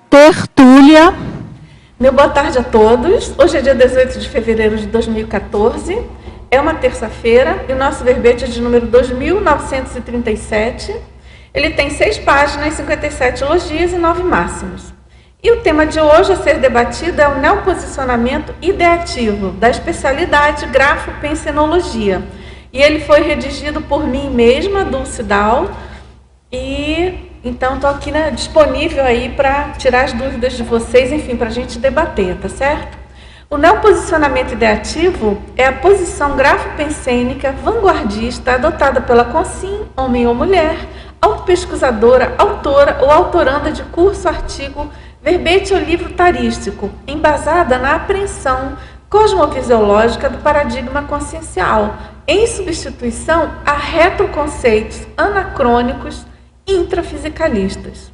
Tertúlia. Meu boa tarde a todos. Hoje é dia 18 de fevereiro de 2014. É uma terça-feira e o nosso verbete é de número 2937. Ele tem 6 páginas, 57 elogios e 9 máximos. E o tema de hoje a ser debatido é o neoposicionamento ideativo, da especialidade grafopensenologia. E ele foi redigido por mim mesma, Dulce Dal, e então estou aqui disponível aí para tirar as dúvidas de vocês, enfim, para a gente debater, tá certo? O neoposicionamento ideativo é a posição grafopensênica vanguardista adotada pela Consim, homem ou mulher, autopesquisadora, autora ou autoranda de curso, artigo, verbete ou livro tarístico, embasada na apreensão cosmovisiológica do paradigma consciencial, em substituição a retroconceitos anacrônicos intrafisicalistas.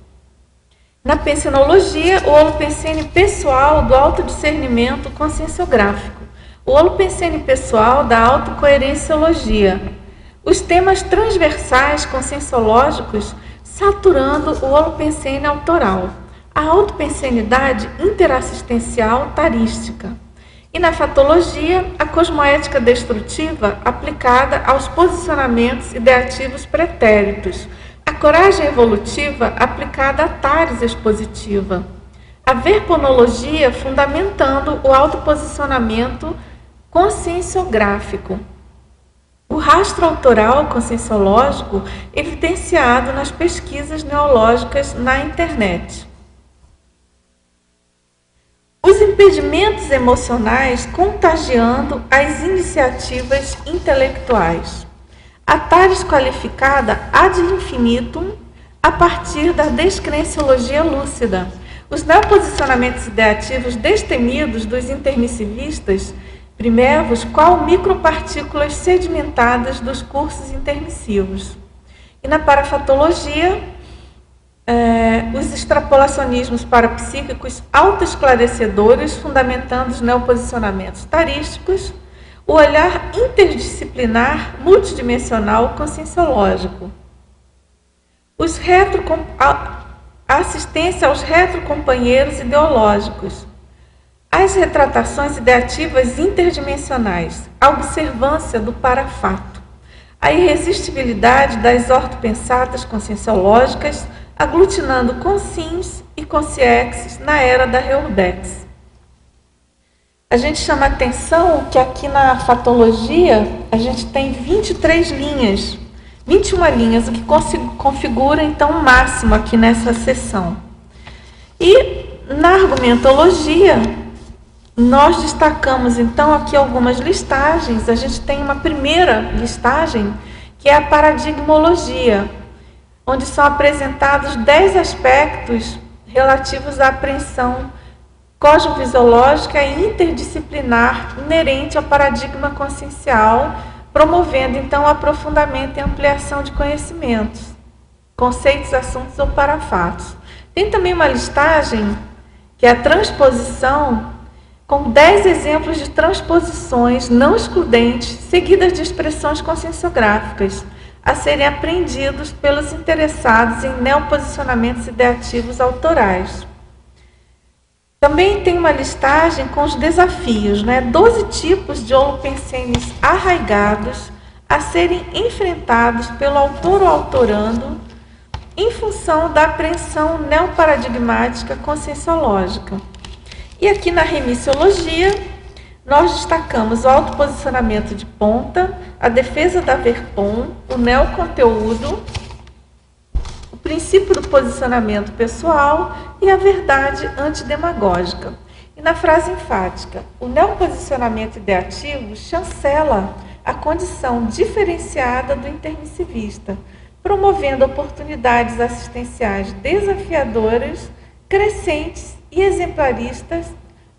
Na pensenologia, o holopensene pessoal do autodiscernimento conscienciográfico, o holopensene pessoal da autocoerenciologia, os temas transversais conscienciológicos saturando o holopensene autoral, a autopensenidade interassistencial tarística, e na fatologia, a cosmoética destrutiva aplicada aos posicionamentos ideativos pretéritos, a coragem evolutiva aplicada à tares expositiva, a verponologia fundamentando o autoposicionamento conscienciográfico, o rastro autoral conscienciológico evidenciado nas pesquisas neológicas na internet. Os impedimentos emocionais contagiando as iniciativas intelectuais. A tares qualificada ad infinitum a partir da descrenciologia lúcida. Os neoposicionamentos ideativos destemidos dos intermissivistas primevos, qual micropartículas sedimentadas dos cursos intermissivos. E na parafatologia, os extrapolacionismos parapsíquicos autoesclarecedores, fundamentando os neoposicionamentos tarísticos, o olhar interdisciplinar multidimensional conscienciológico, a assistência aos retrocompanheiros ideológicos, as retratações ideativas interdimensionais, a observância do parafato, a irresistibilidade das ortopensatas conscienciológicas, aglutinando consciens e consciexes na era da reurdex. A gente chama a atenção que aqui na fatologia a gente tem 23 linhas, 21 linhas, o que configura então o máximo aqui nessa seção. E na argumentologia, nós destacamos então aqui algumas listagens. A gente tem uma primeira listagem que é a paradigmologia, onde são apresentados 10 aspectos relativos à apreensão cosmovisiológica e interdisciplinar inerente ao paradigma consciencial, promovendo então o aprofundamento e ampliação de conhecimentos, conceitos, assuntos ou parafatos. Tem também uma listagem que é a transposição, com 10 exemplos de transposições não excludentes, seguidas de expressões conscienciográficas, a serem apreendidos pelos interessados em neoposicionamentos ideativos autorais. Também tem uma listagem com os desafios, 12 tipos de holopensenes arraigados a serem enfrentados pelo autor ou autorando em função da apreensão neoparadigmática conscienciológica. E aqui na remissiologia, nós destacamos o autoposicionamento de ponta, a defesa da verpom, o neoconteúdo, o princípio do posicionamento pessoal e a verdade antidemagógica. E na frase enfática, o neoposicionamento ideativo chancela a condição diferenciada do intermissivista, promovendo oportunidades assistenciais desafiadoras, crescentes e exemplaristas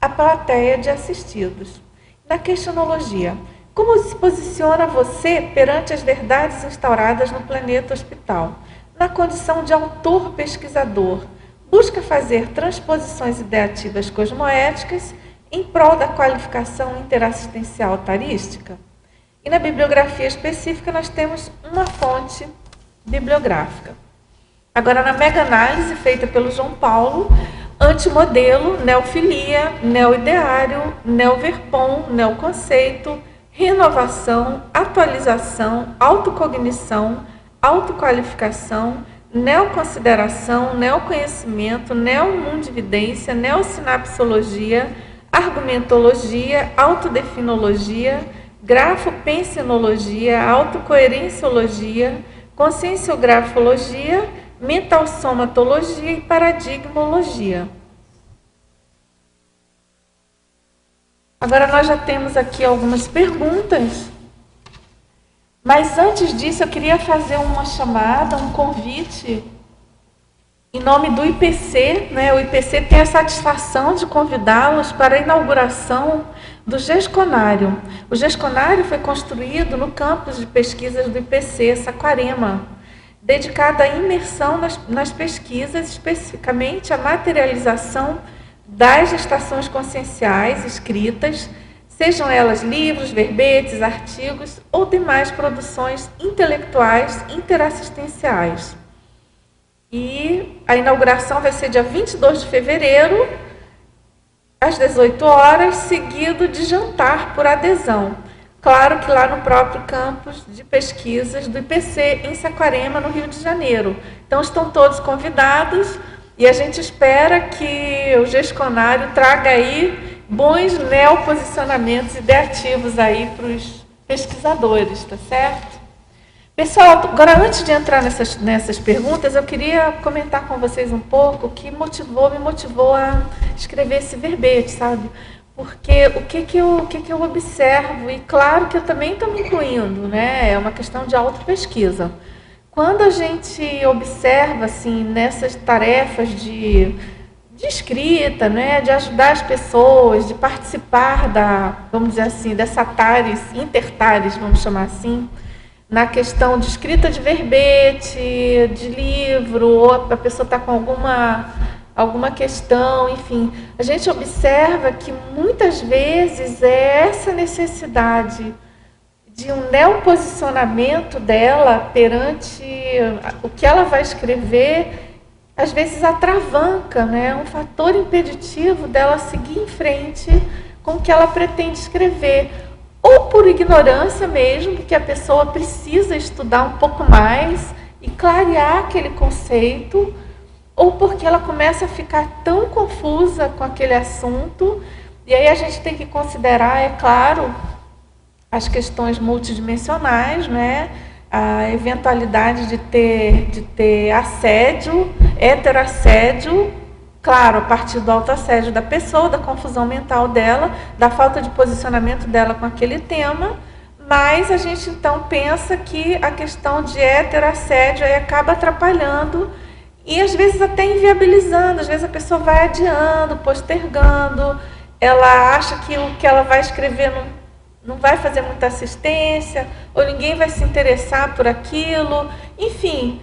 à plateia de assistidos. Na questionologia, como se posiciona você perante as verdades instauradas no planeta hospital? Na condição de autor pesquisador, busca fazer transposições ideativas cosmoéticas em prol da qualificação interassistencial tarística? E na bibliografia específica nós temos uma fonte bibliográfica. Agora, na mega-análise feita pelo João Paulo, antimodelo, neofilia, neoideário, neoverpom, neoconceito, renovação, atualização, autocognição, autoqualificação, neoconsideração, neoconhecimento, neomundividência, neosinapsologia, argumentologia, autodefinologia, grafopensinologia, autocoerenciologia, conscienciografologia, mentalsomatologia e paradigmologia. Agora nós já temos aqui algumas perguntas, mas antes disso eu queria fazer uma chamada, um convite em nome do IPC, né? O IPC tem a satisfação de convidá-los para a inauguração do GESCONário. O GESCONário foi construído no campus de pesquisas do IPC, Saquarema, dedicado à imersão nas pesquisas, especificamente à materialização das estações conscienciais escritas, sejam elas livros, verbetes, artigos ou demais produções intelectuais interassistenciais. E a inauguração vai ser dia 22 de fevereiro, às 18 horas, seguido de jantar por adesão. Claro que lá no próprio campus de pesquisas do IPC, em Saquarema, no Rio de Janeiro. Então, estão todos convidados e a gente espera que o GESCONário traga aí bons neoposicionamentos ideativos aí para os pesquisadores, tá certo? Pessoal, agora antes de entrar nessas perguntas, eu queria comentar com vocês um pouco o que me motivou a escrever esse verbete, sabe? Porque o que eu observo, e claro que eu também estou me incluindo, né? É uma questão de autopesquisa. Quando a gente observa, assim, nessas tarefas de escrita, né? De ajudar as pessoas, de participar vamos dizer assim, dessa tares, intertares, vamos chamar assim, na questão de escrita de verbete, de livro, ou a pessoa está com alguma questão, enfim. A gente observa que muitas vezes é essa necessidade de um neoposicionamento dela perante o que ela vai escrever, às vezes atravanca, né? Um fator impeditivo dela seguir em frente com o que ela pretende escrever. Ou por ignorância mesmo, porque a pessoa precisa estudar um pouco mais e clarear aquele conceito, ou porque ela começa a ficar tão confusa com aquele assunto, e aí a gente tem que considerar, é claro, as questões multidimensionais, né? A eventualidade de ter assédio, heterassédio, claro, a partir do autoassédio da pessoa, da confusão mental dela, da falta de posicionamento dela com aquele tema, mas a gente então pensa que a questão de heterassédio aí acaba atrapalhando e às vezes até inviabilizando, às vezes a pessoa vai adiando, postergando, ela acha que o que ela vai escrever não vai fazer muita assistência, ou ninguém vai se interessar por aquilo, enfim.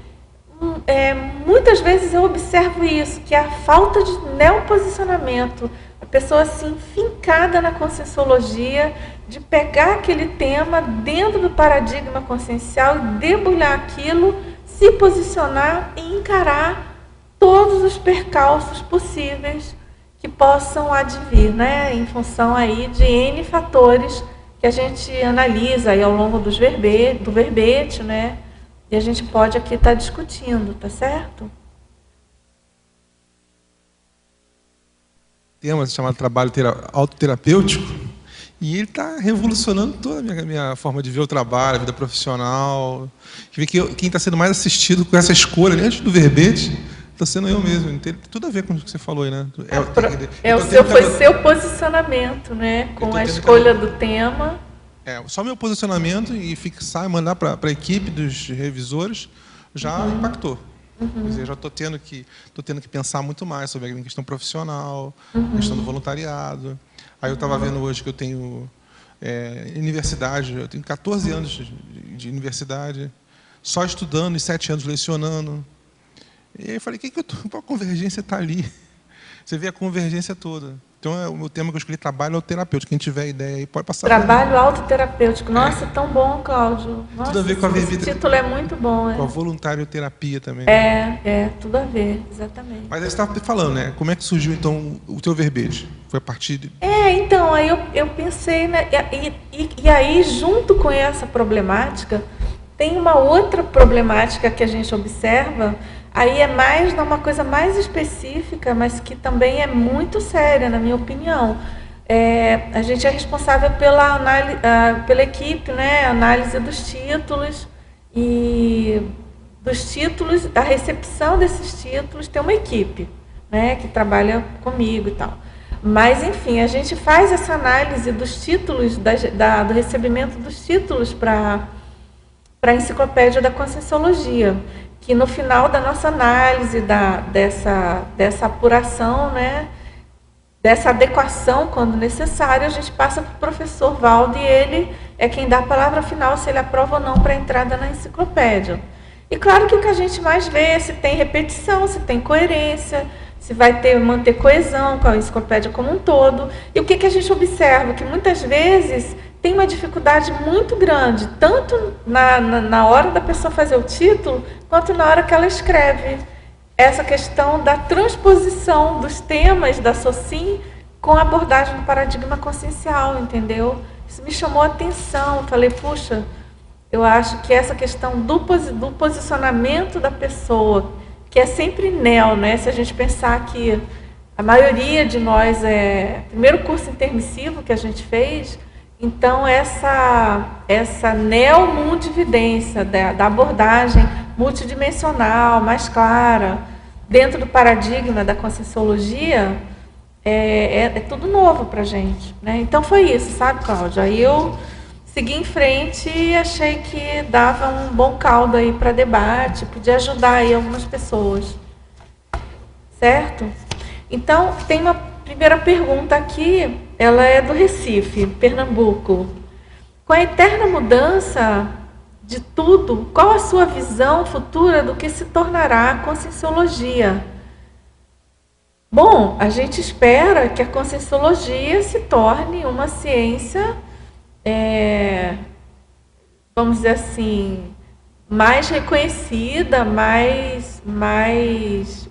Muitas vezes eu observo isso, que a falta de neoposicionamento, a pessoa assim, fincada na conscienciologia, de pegar aquele tema dentro do paradigma consciencial e debulhar aquilo, se posicionar e encarar todos os percalços possíveis que possam advir, né, em função aí de N fatores que a gente analisa aí ao longo do verbete, né? E a gente pode aqui estar discutindo, tá certo? Tema chamado trabalho autoterapêutico, e ele está revolucionando toda a minha forma de ver o trabalho, a vida profissional. Quem está sendo mais assistido com essa escolha, antes do verbete, está sendo eu mesmo. Tem tudo a ver com o que você falou aí, né? Foi seu posicionamento, né? Com a escolha do tema. Só meu posicionamento e fixar e mandar para a equipe dos revisores já impactou. Quer dizer, eu já estou tendo que pensar muito mais sobre a questão profissional, a questão do voluntariado. Aí eu estava vendo hoje que eu tenho universidade, eu tenho 14 anos de universidade, só estudando e 7 anos lecionando. E aí eu falei, qual a convergência está ali? Você vê a convergência toda. Então, o tema que eu escolhi, trabalho terapêutico. Quem tiver ideia aí, pode passar. Trabalho autoterapêutico. Nossa, tão bom, Cláudio. Nossa, tudo a ver com a esse título é muito bom. Com a voluntarioterapia também. Tudo a ver, exatamente. Mas aí você estava falando, né? Como é que surgiu, então, o teu verbete? Foi a partir de... Então, aí eu pensei, né? E aí, junto com essa problemática, tem uma outra problemática que a gente observa. Aí é mais uma coisa mais específica, mas que também é muito séria, na minha opinião. A gente é responsável pela equipe, né? Análise dos títulos e da recepção desses títulos. Tem uma equipe, né? Que trabalha comigo e tal. Mas, enfim, a gente faz essa análise dos títulos, do recebimento dos títulos para a Enciclopédia da Conscienciologia, que no final da nossa análise, dessa apuração, né, dessa adequação, quando necessário, a gente passa para o professor Valdo e ele é quem dá a palavra final se ele aprova ou não para a entrada na enciclopédia. E claro que o que a gente mais vê é se tem repetição, se tem coerência, se vai manter coesão com a enciclopédia como um todo. E o que a gente observa? Que muitas vezes tem uma dificuldade muito grande, tanto na hora da pessoa fazer o título, quanto na hora que ela escreve. Essa questão da transposição dos temas da SOCIM com a abordagem do paradigma consciencial, entendeu? Isso me chamou a atenção. Eu falei, puxa, eu acho que essa questão do posicionamento da pessoa, que é sempre neo, né? Se a gente pensar que a maioria de nós primeiro curso intermissivo que a gente fez, então essa neomundividência da abordagem multidimensional, mais clara, dentro do paradigma da Conscienciologia, é tudo novo para a gente, né? Então foi isso, sabe, Cláudia? Aí eu segui em frente e achei que dava um bom caldo aí para debate, podia ajudar aí algumas pessoas. Certo? Então, tem uma primeira pergunta aqui, ela é do Recife, Pernambuco. Com a eterna mudança de tudo, qual a sua visão futura do que se tornará a Conscienciologia? Bom, a gente espera que a Conscienciologia se torne uma ciência, vamos dizer assim, mais reconhecida, mais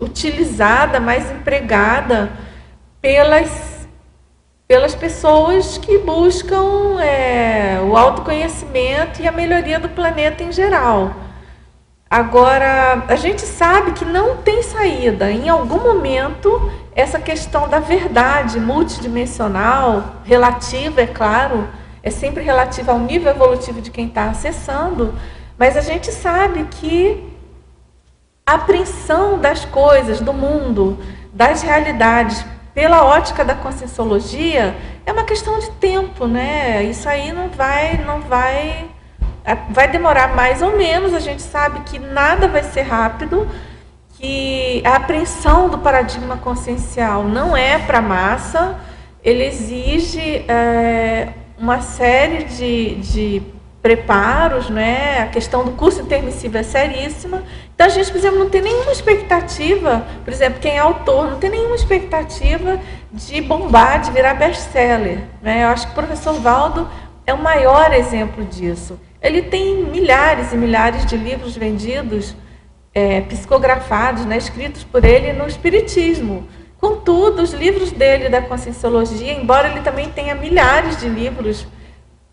utilizada, mais empregada pelas pessoas que buscam o autoconhecimento e a melhoria do planeta em geral. Agora, a gente sabe que não tem saída. Em algum momento, essa questão da verdade multidimensional, relativa, é claro, é sempre relativa ao nível evolutivo de quem está acessando, mas a gente sabe que a apreensão das coisas, do mundo, das realidades, pela ótica da Conscienciologia, é uma questão de tempo, né? Isso aí vai demorar mais ou menos. A gente sabe que nada vai ser rápido, que a apreensão do paradigma consciencial não é para a massa, ele exige uma série de preparos, né? A questão do curso intermissivo é seríssima. Então, a gente, por exemplo, não tem nenhuma expectativa, por exemplo, quem é autor, não tem nenhuma expectativa de bombar, de virar best-seller, né? Eu acho que o professor Valdo é o maior exemplo disso. Ele tem milhares e milhares de livros vendidos, psicografados, né, escritos por ele no Espiritismo. Contudo, os livros dele da Conscienciologia, embora ele também tenha milhares de livros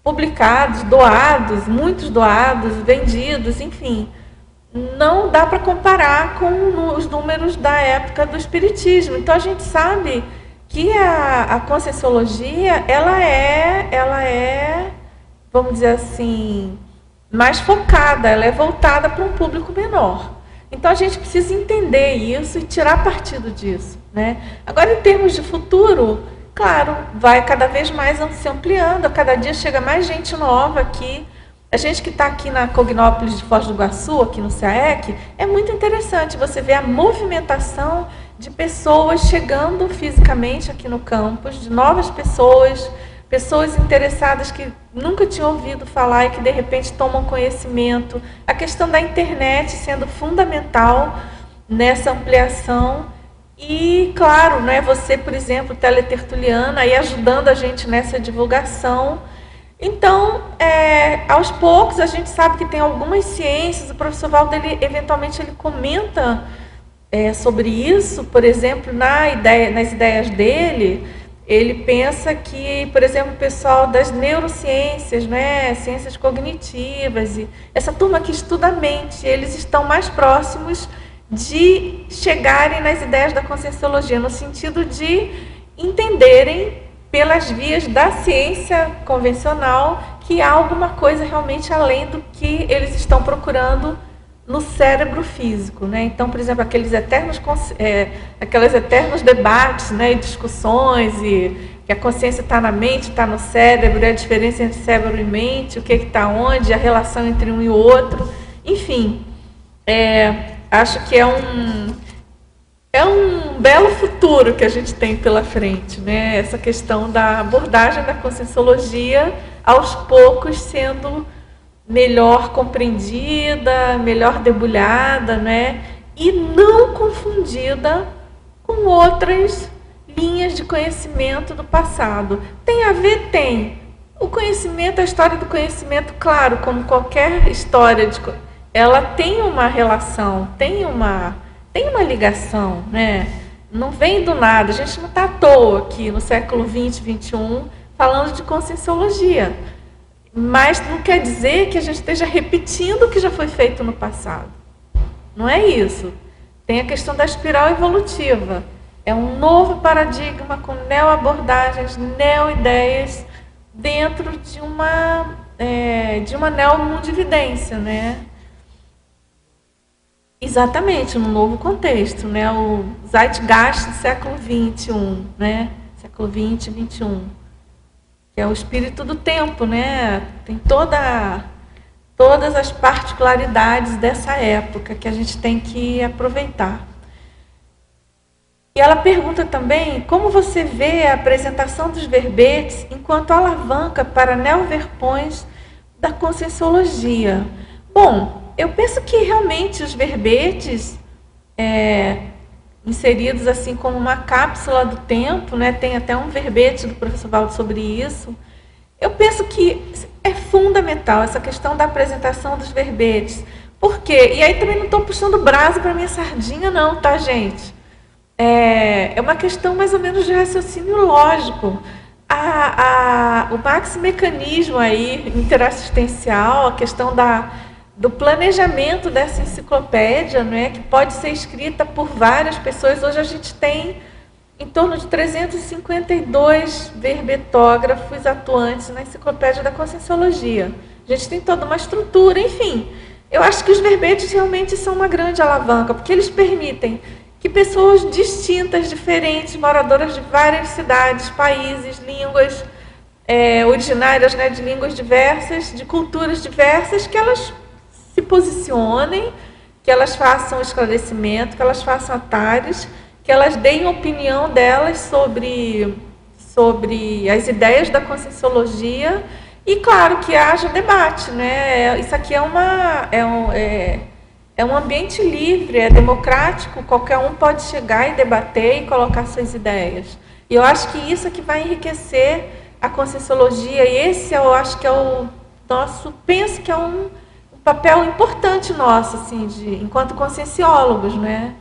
publicados, doados, muitos doados, vendidos, enfim, não dá para comparar com os números da época do Espiritismo. Então, a gente sabe que a Conscienciologia, ela é, vamos dizer assim, mais focada, ela é voltada para um público menor. Então, a gente precisa entender isso e tirar partido disso, né? Agora, em termos de futuro, claro, vai cada vez mais se ampliando, a cada dia chega mais gente nova aqui. A gente que está aqui na Cognópolis de Foz do Iguaçu, aqui no CAEC, é muito interessante você ver a movimentação de pessoas chegando fisicamente aqui no campus, de novas pessoas interessadas que nunca tinham ouvido falar e que, de repente, tomam conhecimento. A questão da internet sendo fundamental nessa ampliação E, claro, né, você, por exemplo, teletertuliana, aí ajudando a gente nessa divulgação. Então, aos poucos, a gente sabe que tem algumas ciências, o professor Valdo, eventualmente, ele comenta sobre isso, por exemplo, nas ideias dele, ele pensa que, por exemplo, o pessoal das neurociências, né, ciências cognitivas, e essa turma que estuda a mente, eles estão mais próximos de chegarem nas ideias da conscienciologia, no sentido de entenderem pelas vias da ciência convencional que há alguma coisa realmente além do que eles estão procurando no cérebro físico, né? Então, por exemplo, aqueles eternos debates, né, e discussões, e que a consciência está na mente, está no cérebro, a diferença entre cérebro e mente, o que está onde, a relação entre um e o outro, enfim, acho que é um belo futuro que a gente tem pela frente, né? Essa questão da abordagem da conscienciologia, aos poucos sendo melhor compreendida, melhor debulhada, né? E não confundida com outras linhas de conhecimento do passado. Tem a ver? Tem. O conhecimento, a história do conhecimento, claro, como qualquer história, ela tem uma relação, tem uma ligação, né? Não vem do nada, a gente não está à toa aqui no século XX, XXI, falando de conscienciologia. Mas não quer dizer que a gente esteja repetindo o que já foi feito no passado. Não é isso. Tem a questão da espiral evolutiva. É um novo paradigma com neo-abordagens, neo-ideias dentro de uma neo-mundividência, né? Exatamente, num novo contexto, né? O Zeitgeist do século XXI, né? Século XX e XXI. Que é o espírito do tempo, né? Tem todas as particularidades dessa época que a gente tem que aproveitar. E ela pergunta também como você vê a apresentação dos verbetes enquanto alavanca para neoverpões da conscienciologia. Bom, eu penso que realmente os verbetes inseridos assim como uma cápsula do tempo, né? Tem até um verbete do professor Valdo sobre isso. Eu penso que é fundamental essa questão da apresentação dos verbetes. Por quê? E aí também não estou puxando brasa para minha sardinha não, tá, gente? É uma questão mais ou menos de raciocínio lógico. O maxi-mecanismo aí, interassistencial, a questão do planejamento dessa enciclopédia, não é, que pode ser escrita por várias pessoas. Hoje a gente tem em torno de 352 verbetógrafos atuantes na enciclopédia da conscienciologia. A gente tem toda uma estrutura, enfim. Eu acho que os verbetes realmente são uma grande alavanca, porque eles permitem que pessoas distintas, diferentes, moradoras de várias cidades, países, línguas originárias, né, de línguas diversas, de culturas diversas, que elas se posicionem, que elas façam esclarecimento, que elas façam atalhos, que elas deem opinião delas sobre as ideias da conscienciologia e, claro, que haja debate, né? Isso aqui é um ambiente livre, é democrático, qualquer um pode chegar e debater e colocar suas ideias. E eu acho que isso é que vai enriquecer a conscienciologia, e esse eu acho que é o nosso, penso que é um papel importante nosso, assim, enquanto conscienciólogos, né?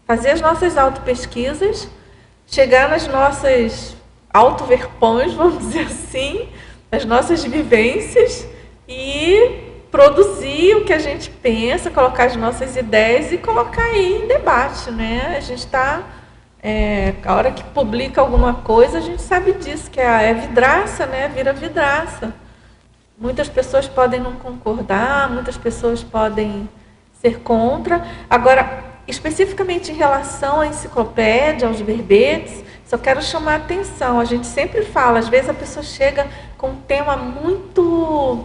Fazer as nossas autopesquisas, chegar nas nossas autoverpões, vamos dizer assim, as nossas vivências e produzir o que a gente pensa, colocar as nossas ideias e colocar aí em debate, né? A gente está, a hora que publica alguma coisa, a gente sabe disso, que é vidraça, né? Vira vidraça. Muitas pessoas podem não concordar, muitas pessoas podem ser contra. Agora, especificamente em relação à enciclopédia, aos verbetes, só quero chamar a atenção. A gente sempre fala, às vezes a pessoa chega com um tema muito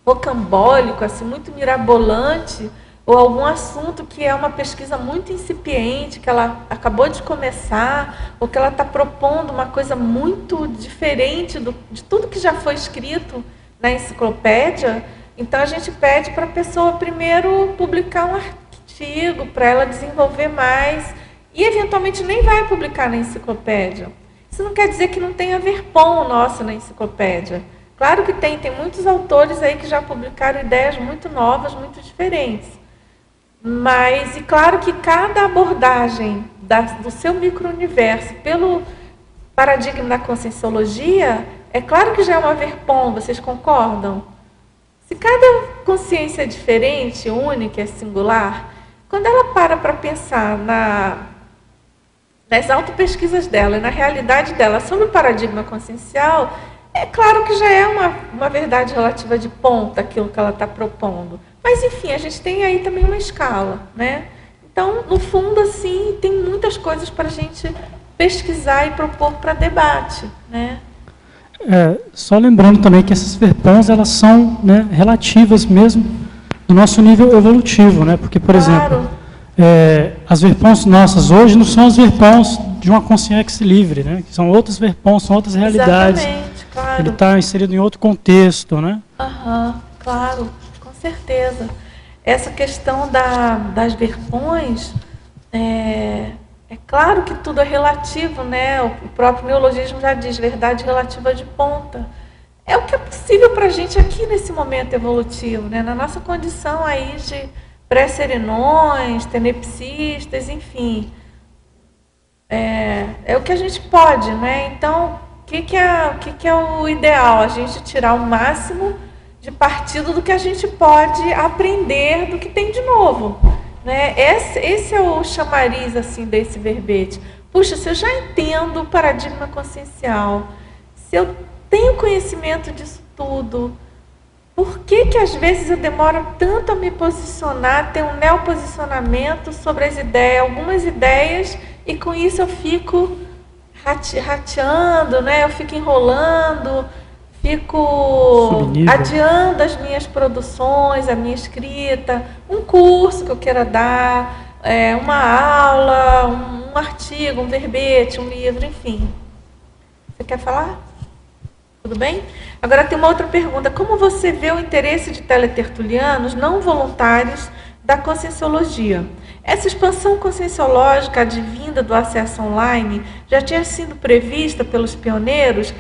rocambólico, assim, muito mirabolante, ou algum assunto que é uma pesquisa muito incipiente, que ela acabou de começar, ou que ela está propondo uma coisa muito diferente de tudo que já foi escrito na enciclopédia. Então a gente pede para a pessoa primeiro publicar um artigo, para ela desenvolver mais e eventualmente nem vai publicar na enciclopédia. Isso não quer dizer que não tenha verpom nosso na enciclopédia. Claro que tem muitos autores aí que já publicaram ideias muito novas, muito diferentes. Mas, e claro que cada abordagem do seu micro-universo pelo paradigma da conscienciologia, é claro que já é uma verpom, vocês concordam? Se cada consciência é diferente, única, é singular, quando ela para pensar nas autopesquisas dela e na realidade dela sobre o paradigma consciencial, é claro que já é uma verdade relativa de ponta aquilo que ela está propondo. Mas, enfim, a gente tem aí também uma escala, né? Então, no fundo, assim, tem muitas coisas para a gente pesquisar e propor para debate, né? Só lembrando também que essas verpons, elas são, né, relativas mesmo do nosso nível evolutivo, né? Porque, por exemplo, as verpons nossas hoje não são as verpons de uma consciência livre, né? Que são outras verpons, são outras realidades. Exatamente, claro. Ele está inserido em outro contexto, né? Claro, com certeza. Essa questão das verpões, é claro que tudo é relativo, né? O próprio neologismo já diz, verdade relativa de ponta. É o que é possível para a gente aqui nesse momento evolutivo, né? Na nossa condição aí de pré-serenões, tenepsistas, enfim. É o que a gente pode, né? Então, o que é o ideal? A gente tirar o máximo de partido do que a gente pode aprender do que tem de novo. Né? Esse é o chamariz assim, desse verbete. Puxa, se eu já entendo o paradigma consciencial, se eu tenho conhecimento disso tudo, por que às vezes eu demoro tanto a me posicionar, ter um neoposicionamento sobre as ideias, algumas ideias, e com isso eu fico rateando, né? Eu fico enrolando, fico adiando as minhas produções, a minha escrita, um curso que eu queira dar, uma aula, um artigo, um verbete, um livro, enfim. Você quer falar? Tudo bem? Agora tem uma outra pergunta. Como você vê o interesse de teletertulianos não voluntários da conscienciologia? Essa expansão conscienciológica advinda do acesso online já tinha sido prevista pelos pioneiros?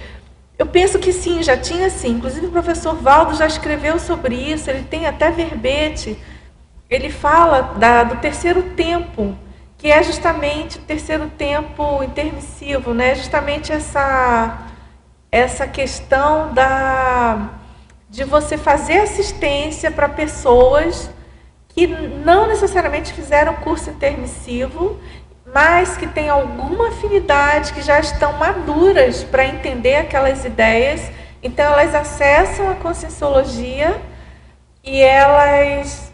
Eu penso que sim, já tinha sim. Inclusive o professor Valdo já escreveu sobre isso, ele tem até verbete. Ele fala do terceiro tempo, que é justamente o terceiro tempo intermissivo, né? Justamente essa questão de você fazer assistência para pessoas que não necessariamente fizeram curso intermissivo, mas que têm alguma afinidade, que já estão maduras para entender aquelas ideias. Então, elas acessam a conscienciologia e elas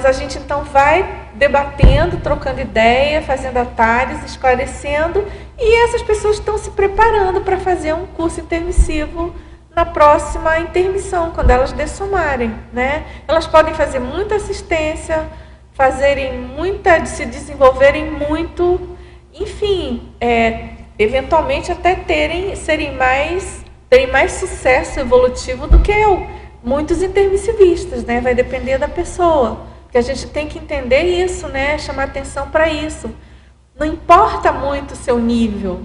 a gente então vai debatendo, trocando ideia, fazendo atalhos, esclarecendo, e essas pessoas estão se preparando para fazer um curso intermissivo na próxima intermissão, quando elas dessomarem, né? Elas podem fazer muita assistência, se desenvolverem muito, enfim, eventualmente até terem mais sucesso evolutivo do que muitos intermissivistas, né? Vai depender da pessoa, que a gente tem que entender isso, né? Chamar atenção para isso. Não importa muito o seu nível,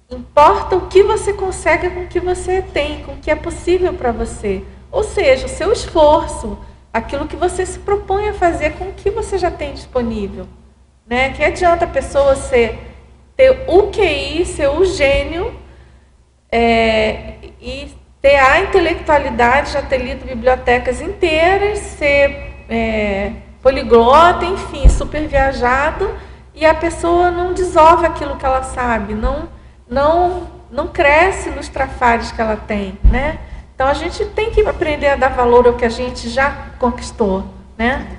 importa o que você consegue com o que você tem, com o que é possível para você. Ou seja, o seu esforço, aquilo que você se propõe a fazer com o que você já tem disponível. Né? Que adianta a pessoa ter o QI, ser o gênio, e ter a intelectualidade, já ter lido bibliotecas inteiras, ser poliglota, enfim, super viajado, e a pessoa não desova aquilo que ela sabe, não cresce nos trafares que ela tem, né? Então, a gente tem que aprender a dar valor ao que a gente já conquistou, né?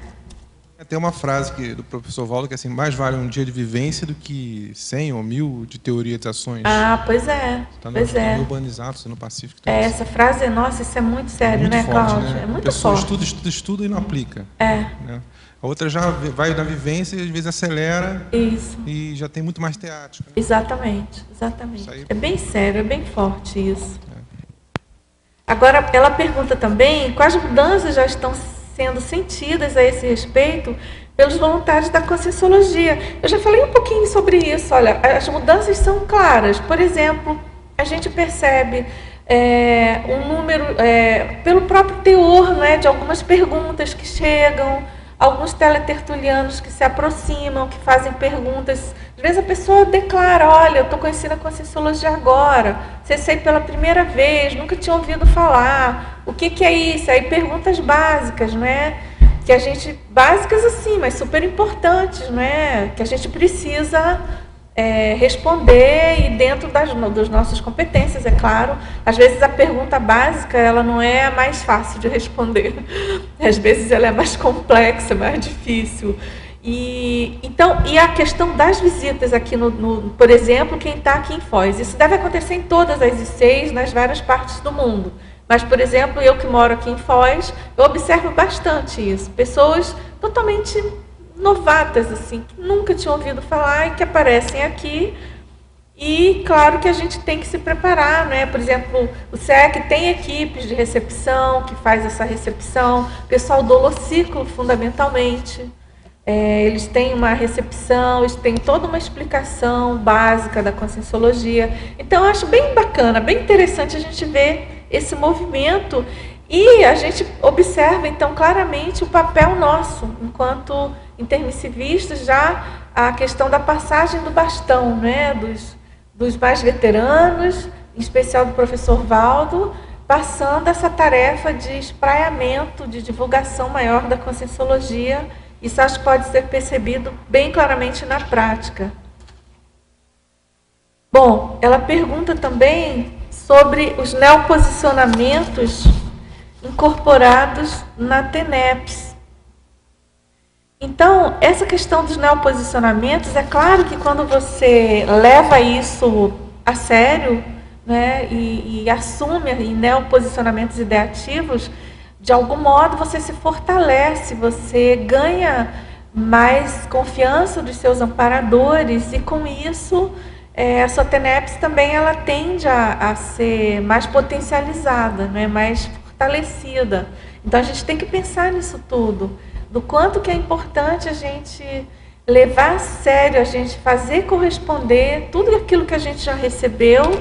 Tem uma frase do professor Valdo que é assim, mais vale um dia de vivência do que 100 ou 1000 de teorizações. Pois é. Está no urbanizado, no Pacífico. Essa frase, nossa, isso é muito sério, muito, né, Cláudia? Né? É muito forte. A pessoa estuda e não aplica. Né? A outra já vai na vivência e às vezes acelera. Isso. E já tem muito mais teática. Né? Exatamente. É bem sério, é bem forte isso. Agora, ela pergunta também quais mudanças já estão sendo sentidas a esse respeito pelos voluntários da Conscienciologia. Eu já falei um pouquinho sobre isso. Olha, as mudanças são claras. Por exemplo, a gente percebe um número, pelo próprio teor, né, de algumas perguntas que chegam, alguns teletertulianos que se aproximam, que fazem perguntas. Às vezes a pessoa declara, olha, eu estou conhecendo a Conscienciologia agora, acessei pela primeira vez, nunca tinha ouvido falar, o que é isso? Aí perguntas básicas, né? Que a gente, básicas assim, mas super importantes, né? Que a gente precisa responder e dentro das nossas competências, é claro. Às vezes a pergunta básica ela não é a mais fácil de responder. Às vezes ela é mais complexa, mais difícil. E a questão das visitas aqui, por exemplo, quem está aqui em Foz. Isso deve acontecer em todas as ICs, nas várias partes do mundo. Mas, por exemplo, eu que moro aqui em Foz, eu observo bastante isso. Pessoas totalmente novatas, assim, que nunca tinham ouvido falar e que aparecem aqui. E, claro, que a gente tem que se preparar, né? Por exemplo, o SEC tem equipes de recepção, que faz essa recepção. O pessoal do Holociclo, fundamentalmente. Eles têm uma recepção, eles têm toda uma explicação básica da Conscienciologia. Então, eu acho bem bacana, bem interessante a gente ver esse movimento e a gente observa, então, claramente o papel nosso, enquanto intermissivistas, já a questão da passagem do bastão, né, dos mais veteranos, em especial do professor Valdo, passando essa tarefa de espraiamento, de divulgação maior da Conscienciologia. Isso acho que pode ser percebido bem claramente na prática. Bom, ela pergunta também sobre os neoposicionamentos incorporados na TENEPS. Então, essa questão dos neoposicionamentos, é claro que quando você leva isso a sério, né, e assume neoposicionamentos ideativos, de algum modo você se fortalece, você ganha mais confiança dos seus amparadores e com isso a sua TENEPS também ela tende a ser mais potencializada, né, mais fortalecida. Então a gente tem que pensar nisso tudo, do quanto que é importante a gente levar a sério, a gente fazer corresponder tudo aquilo que a gente já recebeu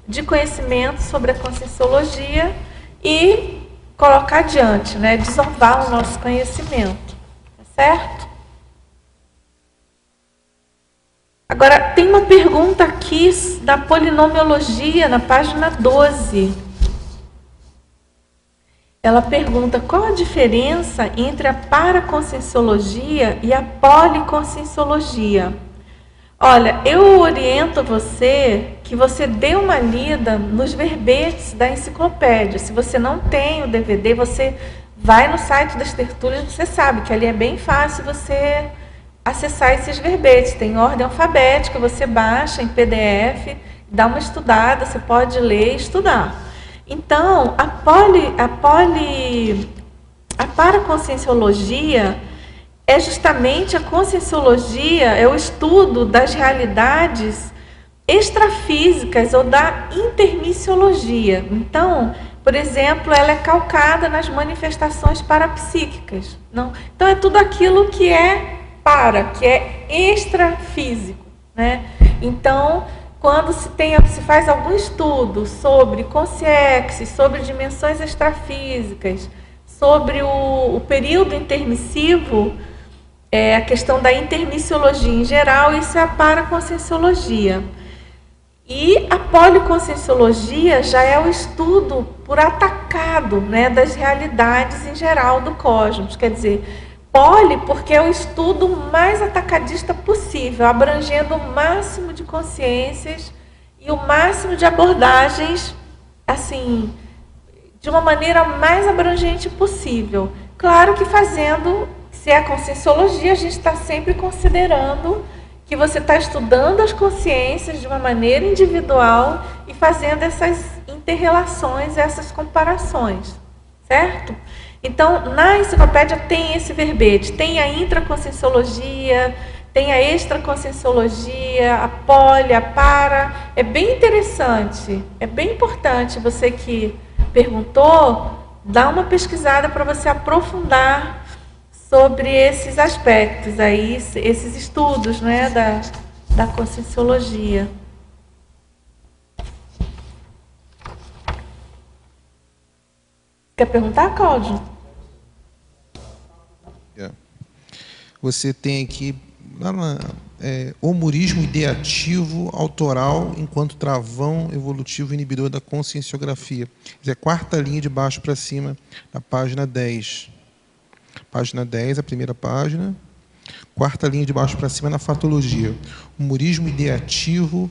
de conhecimento sobre a Conscienciologia e colocar adiante, né? Desovar o nosso conhecimento, tá certo? Agora, tem uma pergunta aqui da polinomiologia, na página 12. Ela pergunta qual a diferença entre a paraconscienciologia e a policonscienciologia. Olha, eu oriento você que você dê uma lida nos verbetes da enciclopédia. Se você não tem o DVD, você vai no site das tertúlias, você sabe que ali é bem fácil você acessar esses verbetes. Tem ordem alfabética, você baixa em PDF, dá uma estudada, você pode ler e estudar. Então, a paraconscienciologia é justamente a conscienciologia, é o estudo das realidades extrafísicas ou da intermissiologia. Então, por exemplo, ela é calcada nas manifestações parapsíquicas. Não? Então, é tudo aquilo que é que é extrafísico, né? Então, quando se faz algum estudo sobre consciência, sobre dimensões extrafísicas, sobre o período intermissivo, a questão da intermissiologia em geral, isso é a paraconscienciologia. E a policonscienciologia já é o estudo por atacado, né, das realidades em geral do cosmos. Quer dizer, poli porque é o estudo mais atacadista possível, abrangendo o máximo de consciências e o máximo de abordagens, assim, de uma maneira mais abrangente possível. Claro que fazendo, se é a conscienciologia, a gente está sempre considerando que você está estudando as consciências de uma maneira individual e fazendo essas interrelações, essas comparações, certo? Então, na enciclopédia tem esse verbete, tem a intraconscienciologia, tem a extraconscienciologia, a poli, a para. É bem interessante, é bem importante você que perguntou, dá uma pesquisada para você aprofundar sobre esses aspectos aí, esses estudos, né, da conscienciologia. Quer perguntar, Cláudio? Você tem aqui humorismo ideativo, autoral, enquanto travão evolutivo inibidor da conscienciografia. É a quarta linha de baixo para cima, na página 10. Página 10, a primeira página. Quarta linha de baixo para cima, na fatologia. Humorismo ideativo,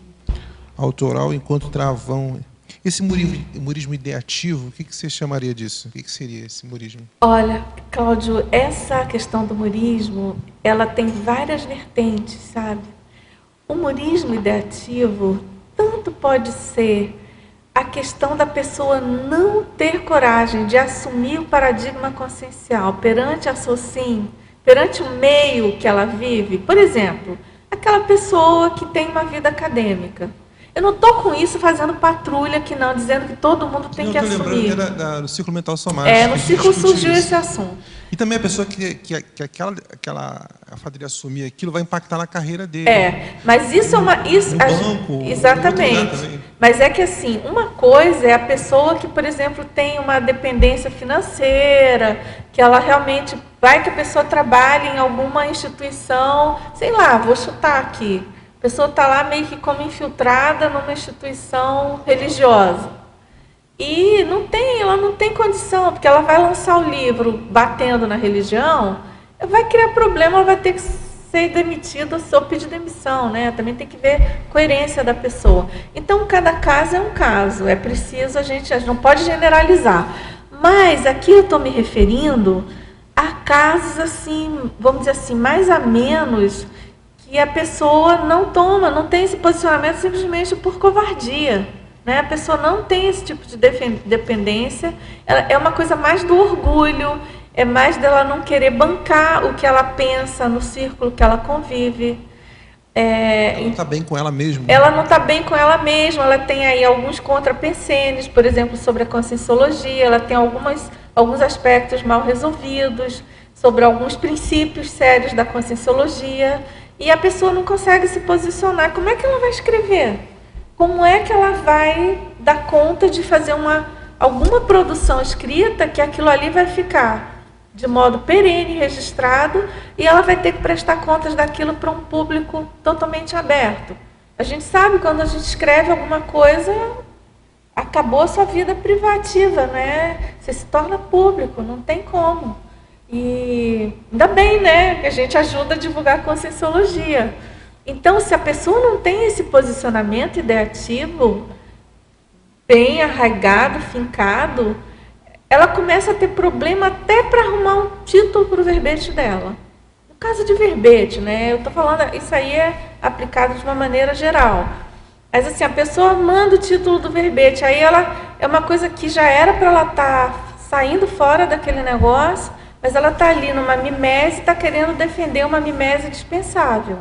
autoral, enquanto travão. Esse humorismo ideativo, o que você chamaria disso? O que seria esse humorismo? Olha, Cláudio, essa questão do humorismo, ela tem várias vertentes, sabe? O humorismo ideativo tanto pode ser a questão da pessoa não ter coragem de assumir o paradigma consciencial perante a SOCIM, perante o meio que ela vive. Por exemplo, aquela pessoa que tem uma vida acadêmica. Eu não estou com isso fazendo patrulha aqui não, dizendo que todo mundo tem que assumir. Eu estou lembrando do ciclo mental somático. No ciclo surgiu esse assunto. E também a pessoa que a fato de assumir aquilo vai impactar na carreira dele. Mas isso é uma... Isso, no banco, exatamente. Mas é que assim, uma coisa é a pessoa que, por exemplo, tem uma dependência financeira, que ela realmente... Vai que a pessoa trabalhe em alguma instituição, sei lá, vou chutar aqui. A pessoa está lá meio que como infiltrada numa instituição religiosa. E ela não tem condição, porque ela vai lançar o livro batendo na religião, vai criar problema, ela vai ter que ser demitida ou pedir demissão, né? Também tem que ver a coerência da pessoa. Então, cada caso é um caso, é preciso, a gente não pode generalizar. Mas aqui eu estou me referindo a casos assim, vamos dizer assim, mais a menos, que a pessoa não tem esse posicionamento simplesmente por covardia. Né? A pessoa não tem esse tipo de dependência, é uma coisa mais do orgulho, é mais dela não querer bancar o que ela pensa no círculo que ela convive. Ela não está bem com ela mesma. Ela não está bem com ela mesma, ela tem aí alguns contrapensenes, por exemplo, sobre a conscienciologia, ela tem alguns aspectos mal resolvidos, sobre alguns princípios sérios da conscienciologia, e a pessoa não consegue se posicionar. Como é que ela vai escrever? Como é que ela vai dar conta de fazer alguma produção escrita que aquilo ali vai ficar de modo perene, registrado, e ela vai ter que prestar contas daquilo para um público totalmente aberto? A gente sabe, quando a gente escreve alguma coisa, acabou a sua vida privativa, né? Você se torna público, não tem como. E ainda bem, né, que a gente ajuda a divulgar a conscienciologia. Então, se a pessoa não tem esse posicionamento ideativo bem arraigado, fincado, ela começa a ter problema até para arrumar um título para o verbete dela. No caso de verbete, né, eu estou falando, isso aí é aplicado de uma maneira geral. Mas assim, a pessoa manda o título do verbete, aí ela é uma coisa que já era para ela estar saindo fora daquele negócio, mas ela está ali numa mimese e está querendo defender uma mimese dispensável.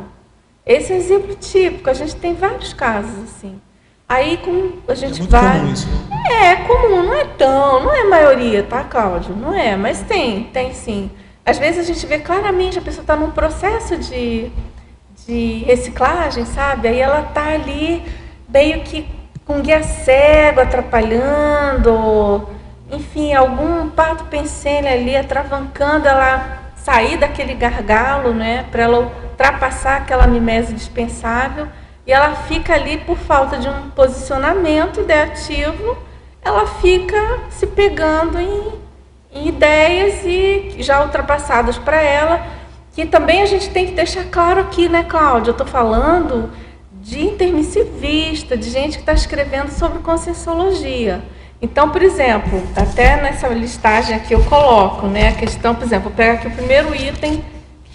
Esse é um exemplo típico, a gente tem vários casos assim. Aí a gente vai... Comum isso, né? É comum, não é a maioria, tá, Cláudio? Não é, mas tem sim. Às vezes a gente vê claramente a pessoa está num processo de reciclagem, sabe? Aí ela está ali meio que com guia cego, atrapalhando, enfim, algum pato pensene ali atravancando ela sair daquele gargalo, né? Para ela ultrapassar aquela mimese dispensável, e ela fica ali por falta de um posicionamento ideativo, ela fica se pegando em ideias e já ultrapassadas para ela, que também a gente tem que deixar claro aqui, né, Cláudia? Eu estou falando de intermissivista, de gente que está escrevendo sobre conscienciologia. Então, por exemplo, até nessa listagem aqui eu coloco, né, a questão, por exemplo, eu pego aqui o primeiro item,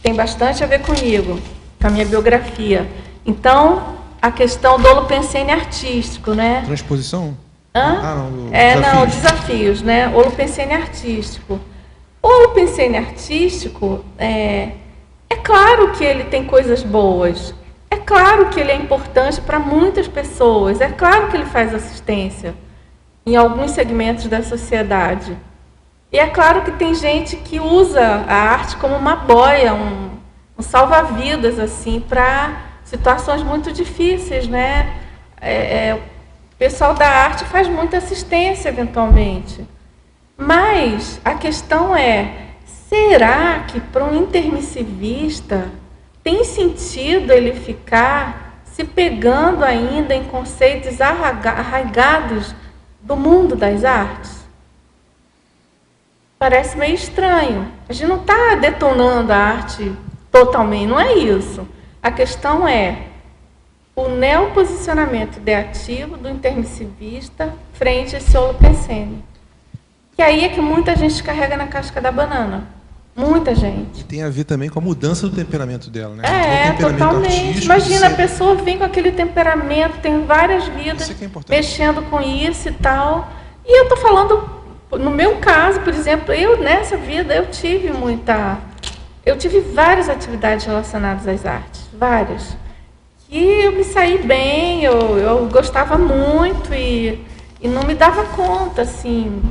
tem bastante a ver comigo, com a minha biografia. Então, a questão do holopensene artístico, né? Transposição? Não, desafios, né? Holopensene artístico. O holopensene artístico, é claro que ele tem coisas boas, é claro que ele é importante para muitas pessoas, é claro que ele faz assistência em alguns segmentos da sociedade. E é claro que tem gente que usa a arte como uma boia, um salva-vidas, assim, para situações muito difíceis, né? O pessoal da arte faz muita assistência, eventualmente. Mas a questão é, será que para um intermissivista tem sentido ele ficar se pegando ainda em conceitos arraigados do mundo das artes? Parece meio estranho. A gente não está detonando a arte totalmente, não é isso. A questão é o neoposicionamento ideativo do intermissivista frente a esse holopensene. Que aí é que muita gente carrega na casca da banana. Muita gente. E tem a ver também com a mudança do temperamento dela, né? Totalmente. Imagina, a pessoa vem com aquele temperamento, tem várias vidas mexendo com isso e tal. E eu estou falando, no meu caso, por exemplo, eu nessa vida eu tive várias atividades relacionadas às artes, várias. E eu me saí bem, eu gostava muito e não me dava conta, assim,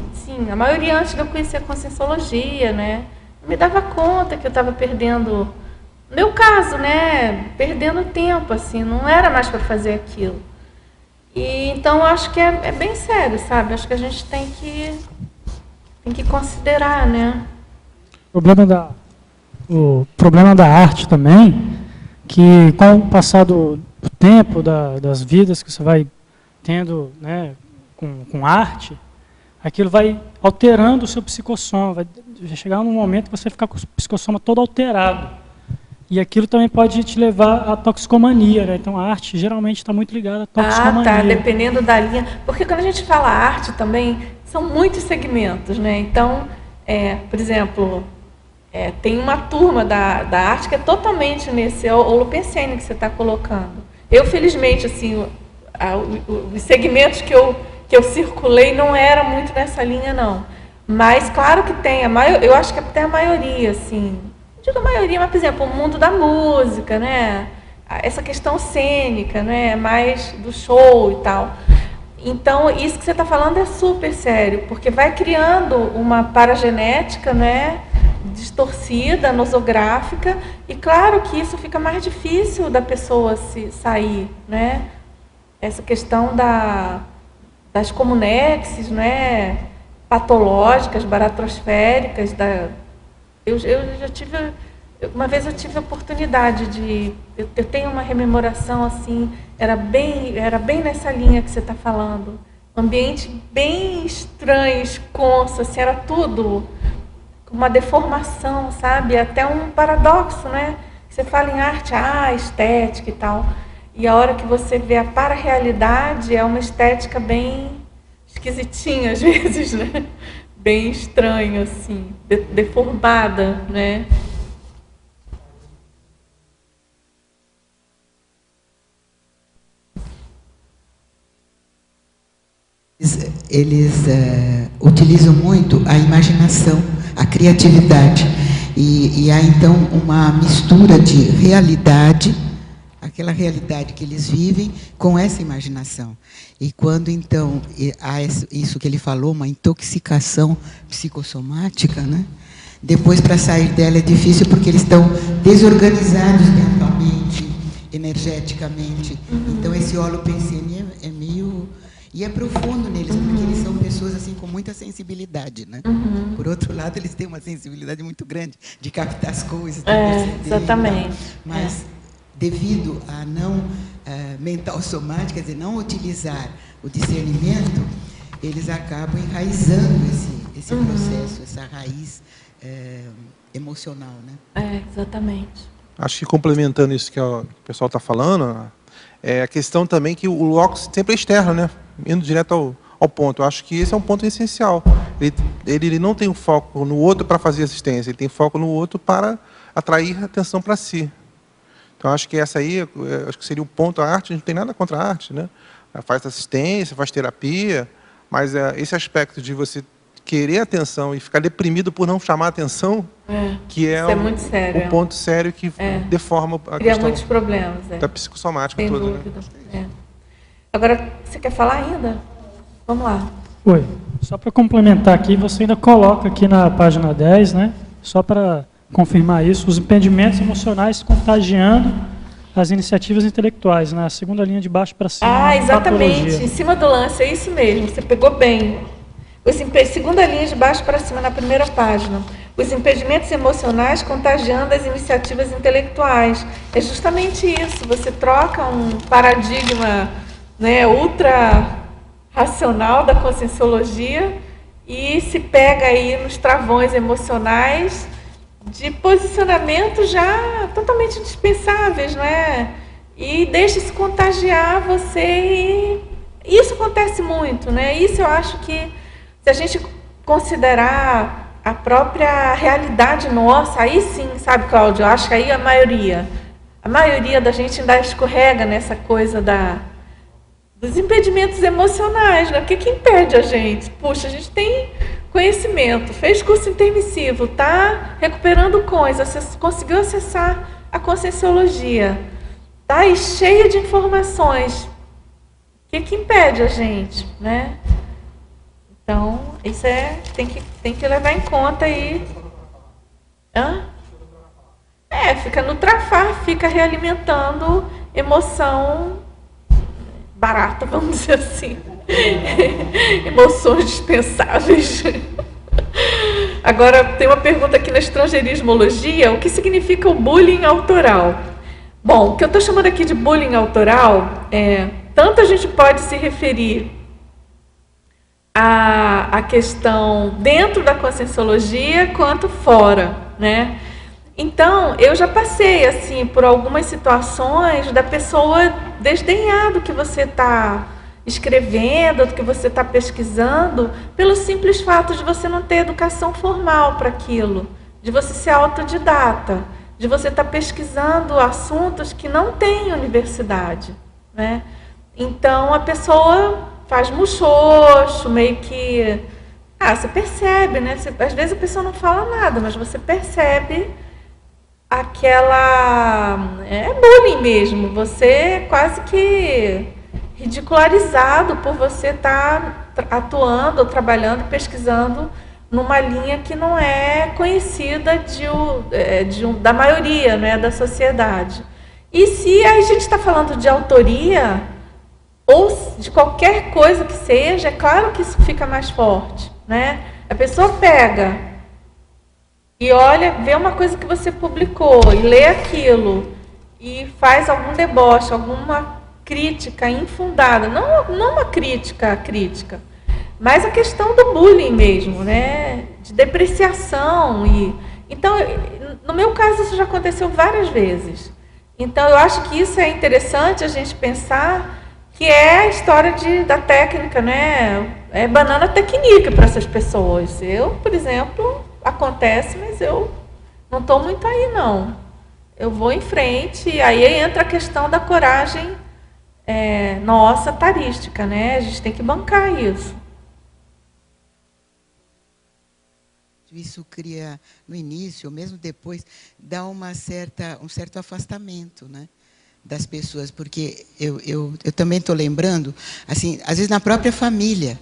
a maioria antes de eu conhecer a Conscienciologia, né? Não me dava conta que eu estava perdendo, no meu caso, né? Perdendo tempo, assim, não era mais para fazer aquilo. E então eu acho que é bem sério, sabe? Acho que a gente tem que considerar, né? O problema da arte também, que com o passar do tempo, das vidas que você vai tendo, né, com arte, aquilo vai alterando o seu psicossoma, vai chegar num momento que você fica com o psicossoma todo alterado. E aquilo também pode te levar à toxicomania, né? Então a arte geralmente está muito ligada à toxicomania. Ah, tá, dependendo da linha. Porque quando a gente fala arte também, são muitos segmentos, né? Então, por exemplo, tem uma turma da arte que é totalmente nesse holopensene que você está colocando. Eu, felizmente, assim, os segmentos que eu circulei não era muito nessa linha, não. Mas, claro que tem, eu acho que até a maioria, assim, não digo a maioria, mas, por exemplo, o mundo da música, né? Essa questão cênica, né? Mais do show e tal. Então, isso que você está falando é super sério, porque vai criando uma paragenética, né? Distorcida, nosográfica, e claro que isso fica mais difícil da pessoa se sair, né? Essa questão das comunexes, né? Patológicas, baratrosféricas. Eu já tive, uma vez eu tive a oportunidade eu tenho uma rememoração assim, era bem nessa linha que você está falando, um ambiente bem estranho, esconso, assim, era tudo uma deformação, sabe? Até um paradoxo, né? Você fala em arte, estética e tal. E a hora que você vê a para-realidade, é uma estética bem esquisitinha, às vezes, né? Bem estranha, assim, deformada, né? Eles utilizam muito a imaginação, a criatividade. E há, então, uma mistura de realidade, aquela realidade que eles vivem, com essa imaginação. E quando, então, há isso que ele falou, uma intoxicação psicossomática, né? Depois, para sair dela é difícil, porque eles estão desorganizados mentalmente, energeticamente. Então, esse holopensene é meio... E é profundo neles, porque eles são pessoas assim com muita sensibilidade, né? Por outro lado, eles têm uma sensibilidade muito grande de captar as coisas, de perceber, exatamente. Mas devido à não mental somática, quer dizer, não utilizar o discernimento, eles acabam enraizando esse processo, essa raiz emocional, né? Exatamente. Acho que complementando isso que o pessoal está falando, é a questão também que o locus sempre é externo, né? Indo direto ao ponto. Eu acho que esse é um ponto essencial. Ele não tem um foco no outro para fazer assistência, ele tem foco no outro para atrair atenção para si. Então, acho que essa aí, acho que seria o ponto. A arte, a gente não tem nada contra a arte, né? Ela faz assistência, faz terapia, mas esse aspecto de você querer atenção e ficar deprimido por não chamar atenção, que é muito sério, o ponto sério que deforma a Cria questão muitos problemas, da psicossomática sem toda. dúvida. Né? Agora, você quer falar ainda? Vamos lá. Oi. Só para complementar aqui, você ainda coloca aqui na página 10, né? Só para confirmar isso, os impedimentos emocionais contagiando as iniciativas intelectuais, na segunda linha de baixo para cima. Ah, exatamente, patologia. em cima do lance, é isso mesmo, você pegou bem. Segunda linha de baixo para cima, na primeira página. Os impedimentos emocionais contagiando as iniciativas intelectuais. É justamente isso, você troca um paradigma, né, ultra racional da conscienciologia e se pega aí nos travões emocionais de posicionamentos já totalmente indispensáveis, não é? E deixa-se contagiar você e isso acontece muito, né? Isso eu acho que se a gente considerar a própria realidade nossa, aí sim, sabe, Cláudio, eu acho que aí a maioria da gente ainda escorrega nessa coisa dos impedimentos emocionais, né? O que impede a gente? Puxa, a gente tem conhecimento, fez curso intermissivo, está recuperando coisas, conseguiu acessar a conscienciologia, está aí cheia de informações. O que impede a gente, né? Então, isso tem que levar em conta aí. Fica no trafar, fica realimentando emoção barata, vamos dizer assim. Emoções dispensáveis. Agora, tem uma pergunta aqui na estrangeirismologia, o que significa o bullying autoral? Bom, o que eu estou chamando aqui de bullying autoral tanto a gente pode se referir à questão dentro da conscienciologia quanto fora, né? Então, eu já passei assim por algumas situações da pessoa desdenhar do que você está escrevendo, do que você está pesquisando, pelo simples fato de você não ter educação formal para aquilo, de você ser autodidata, de você estar pesquisando assuntos que não tem universidade, né? Então, a pessoa faz muxoxo, meio que... você percebe, né? Às vezes a pessoa não fala nada, mas você percebe aquela... É bullying mesmo, você é quase que ridicularizado por você estar atuando, ou trabalhando, pesquisando numa linha que não é conhecida da maioria, né, da sociedade. E se a gente está falando de autoria, ou de qualquer coisa que seja, é claro que isso fica mais forte, né? A pessoa pega e olha, vê uma coisa que você publicou e lê aquilo e faz algum deboche, alguma crítica infundada, não uma crítica, mas a questão do bullying mesmo, né? De depreciação. Então, no meu caso, isso já aconteceu várias vezes. Então, eu acho que isso é interessante a gente pensar que é a história da técnica, né? É banana técnica para essas pessoas. Eu, por exemplo, acontece, mas eu não estou muito aí, não. Eu vou em frente, e aí entra a questão da coragem nossa, tarística, né? A gente tem que bancar isso. Isso cria, no início, ou mesmo depois, dá um certo afastamento, né, das pessoas, porque eu também estou lembrando, assim, às vezes na própria família,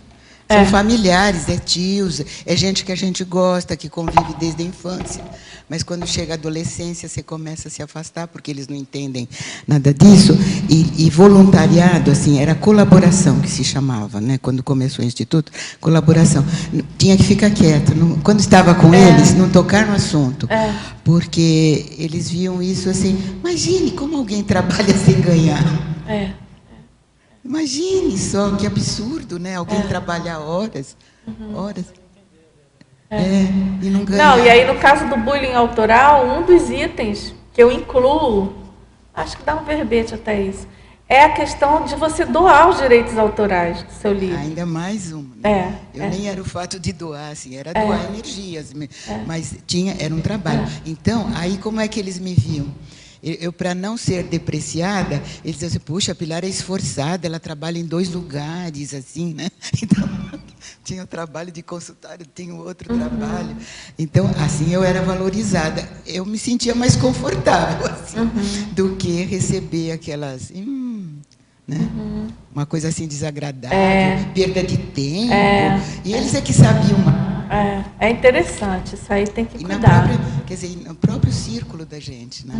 são familiares, tios, é gente que a gente gosta, que convive desde a infância, mas quando chega a adolescência, você começa a se afastar, porque eles não entendem nada disso, e voluntariado, assim, era colaboração que se chamava, né? Quando começou o Instituto, colaboração. Tinha que ficar quieto, quando estava com eles, não tocar no assunto, porque eles viam isso assim, imagine como alguém trabalha sem ganhar. Imagine só, que absurdo, né? Alguém trabalhar horas, horas. E não ganhar. Não, e aí no caso do bullying autoral, um dos itens que eu incluo, acho que dá um verbete até isso, é a questão de você doar os direitos autorais do seu livro. Ainda mais uma. Né? Nem era o fato de doar, assim, era doar energias, mas era um trabalho. Então, aí como é que eles me viam? Eu, para não ser depreciada, eles diziam assim, puxa, a Pilar é esforçada, ela trabalha em 2 lugares, assim, né? Então, tinha o trabalho de consultório, tinha outro trabalho. Então, assim, eu era valorizada. Eu me sentia mais confortável, assim, do que receber aquelas... né? Uma coisa assim desagradável, perda de tempo. E eles é que sabiam mais. É interessante, isso aí tem que E cuidar. quer dizer, no próprio círculo da gente, né?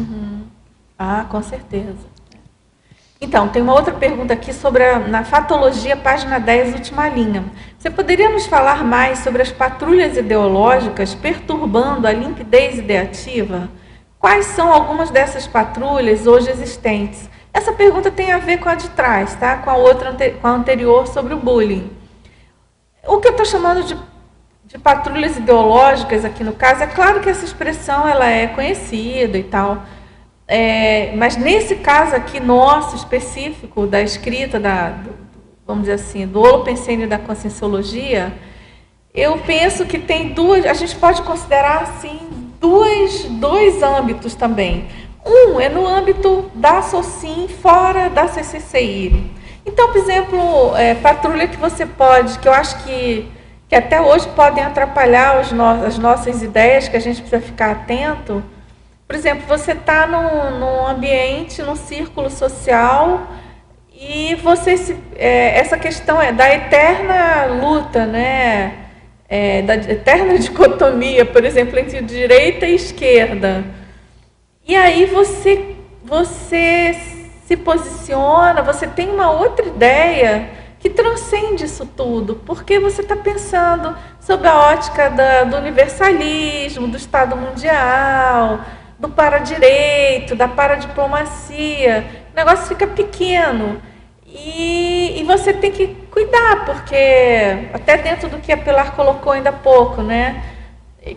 Ah, com certeza. Então, tem uma outra pergunta aqui sobre na Fatologia, página 10, última linha. Você poderia nos falar mais sobre as patrulhas ideológicas perturbando a limpidez ideativa? Quais são algumas dessas patrulhas hoje existentes? Essa pergunta tem a ver com a de trás, tá? Com a anterior sobre o bullying. O que eu estou chamando de patrulhas ideológicas aqui no caso, é claro que essa expressão ela é conhecida e tal, mas nesse caso aqui nosso específico da escrita vamos dizer assim, do holopensene da conscienciologia, eu penso que tem a gente pode considerar assim dois âmbitos também. Um é no âmbito da SOCIM fora da CCCI. Então, por exemplo, patrulha que você pode, que eu acho que até hoje podem atrapalhar as nossas ideias, que a gente precisa ficar atento. Por exemplo, você está num ambiente, num círculo social, e essa questão da eterna luta, né? Da eterna dicotomia, por exemplo, entre direita e esquerda. E aí você se posiciona, você tem uma outra ideia que transcende isso tudo, porque você está pensando sob a ótica do universalismo, do Estado mundial, do paradireito, da paradiplomacia. O negócio fica pequeno. E você tem que cuidar, porque até dentro do que a Pilar colocou ainda há pouco, né?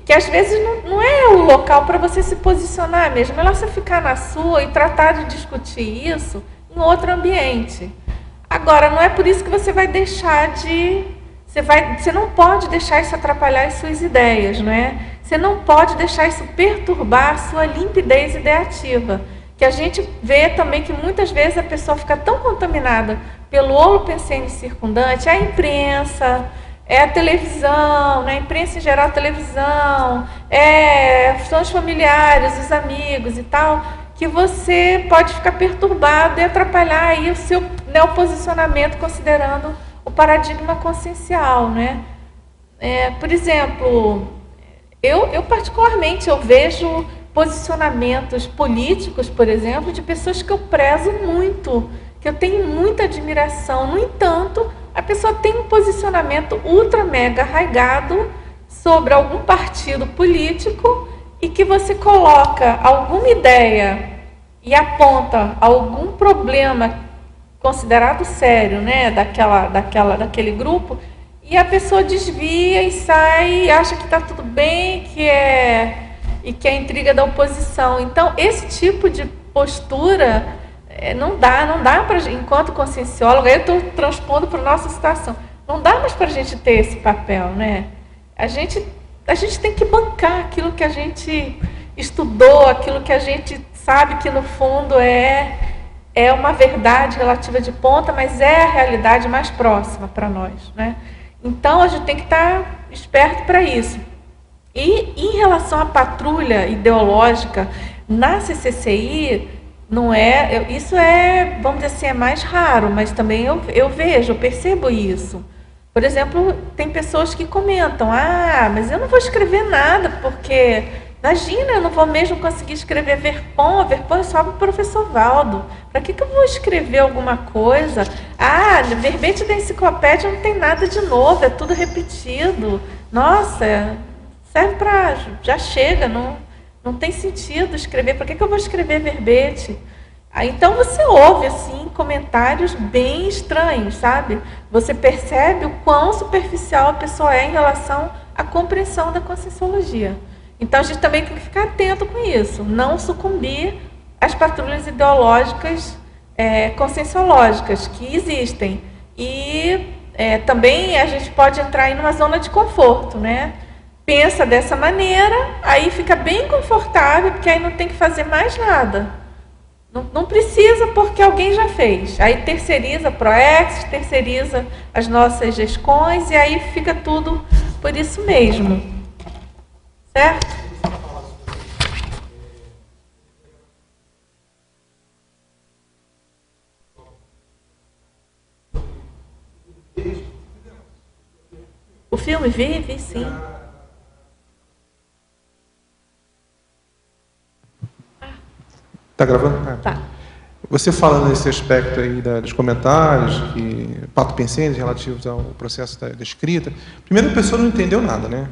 Que às vezes não é o local para você se posicionar mesmo. É melhor você ficar na sua e tratar de discutir isso em outro ambiente. Agora, não é por isso que você vai deixar você não pode deixar isso atrapalhar as suas ideias, não é? Você não pode deixar isso perturbar a sua limpidez ideativa. Que a gente vê também que muitas vezes a pessoa fica tão contaminada pelo holopensene circundante, a imprensa, a televisão, né? A imprensa em geral, a televisão, são os familiares, os amigos e tal, que você pode ficar perturbado e atrapalhar aí o seu neoposicionamento considerando o paradigma consciencial, né? Por exemplo, eu particularmente eu vejo posicionamentos políticos, por exemplo, de pessoas que eu prezo muito, que eu tenho muita admiração. No entanto, a pessoa tem um posicionamento ultra mega arraigado sobre algum partido político e que você coloca alguma ideia e aponta algum problema considerado sério, né, daquele grupo, e a pessoa desvia e sai, acha que está tudo bem, que é intriga da oposição. Então, esse tipo de postura não dá para, enquanto consciencióloga, eu estou transpondo para a nossa situação, não dá mais para a gente ter esse papel, né? A gente tem que bancar aquilo que a gente estudou, aquilo que a gente sabe que no fundo é uma verdade relativa de ponta, mas é a realidade mais próxima para nós, né? Então, a gente tem que estar esperto para isso. E em relação à patrulha ideológica na CCCI, isso vamos dizer assim, é mais raro, mas também eu percebo isso. Por exemplo, tem pessoas que comentam, mas eu não vou escrever nada, porque, imagina, eu não vou mesmo conseguir escrever Verpom é só para o professor Valdo. Para que eu vou escrever alguma coisa? Verbete da enciclopédia não tem nada de novo, é tudo repetido. Nossa, serve para... já chega, não tem sentido escrever. Para que eu vou escrever verbete? Então você ouve assim comentários bem estranhos, sabe? Você percebe o quão superficial a pessoa é em relação à compreensão da conscienciologia. Então a gente também tem que ficar atento com isso, não sucumbir às patrulhas ideológicas conscienciológicas que existem. E também a gente pode entrar aí numa zona de conforto, né? Pensa dessa maneira, aí fica bem confortável, porque aí não tem que fazer mais nada. Não precisa, porque alguém já fez. Aí terceiriza a ProEx, terceiriza as nossas GESCONs, e aí fica tudo por isso mesmo. Certo? O filme vive, sim. Tá gravando? Tá. Você falando nesse aspecto aí dos comentários, que pato pensênios relativos ao processo da escrita, primeiro a pessoa não entendeu nada, né?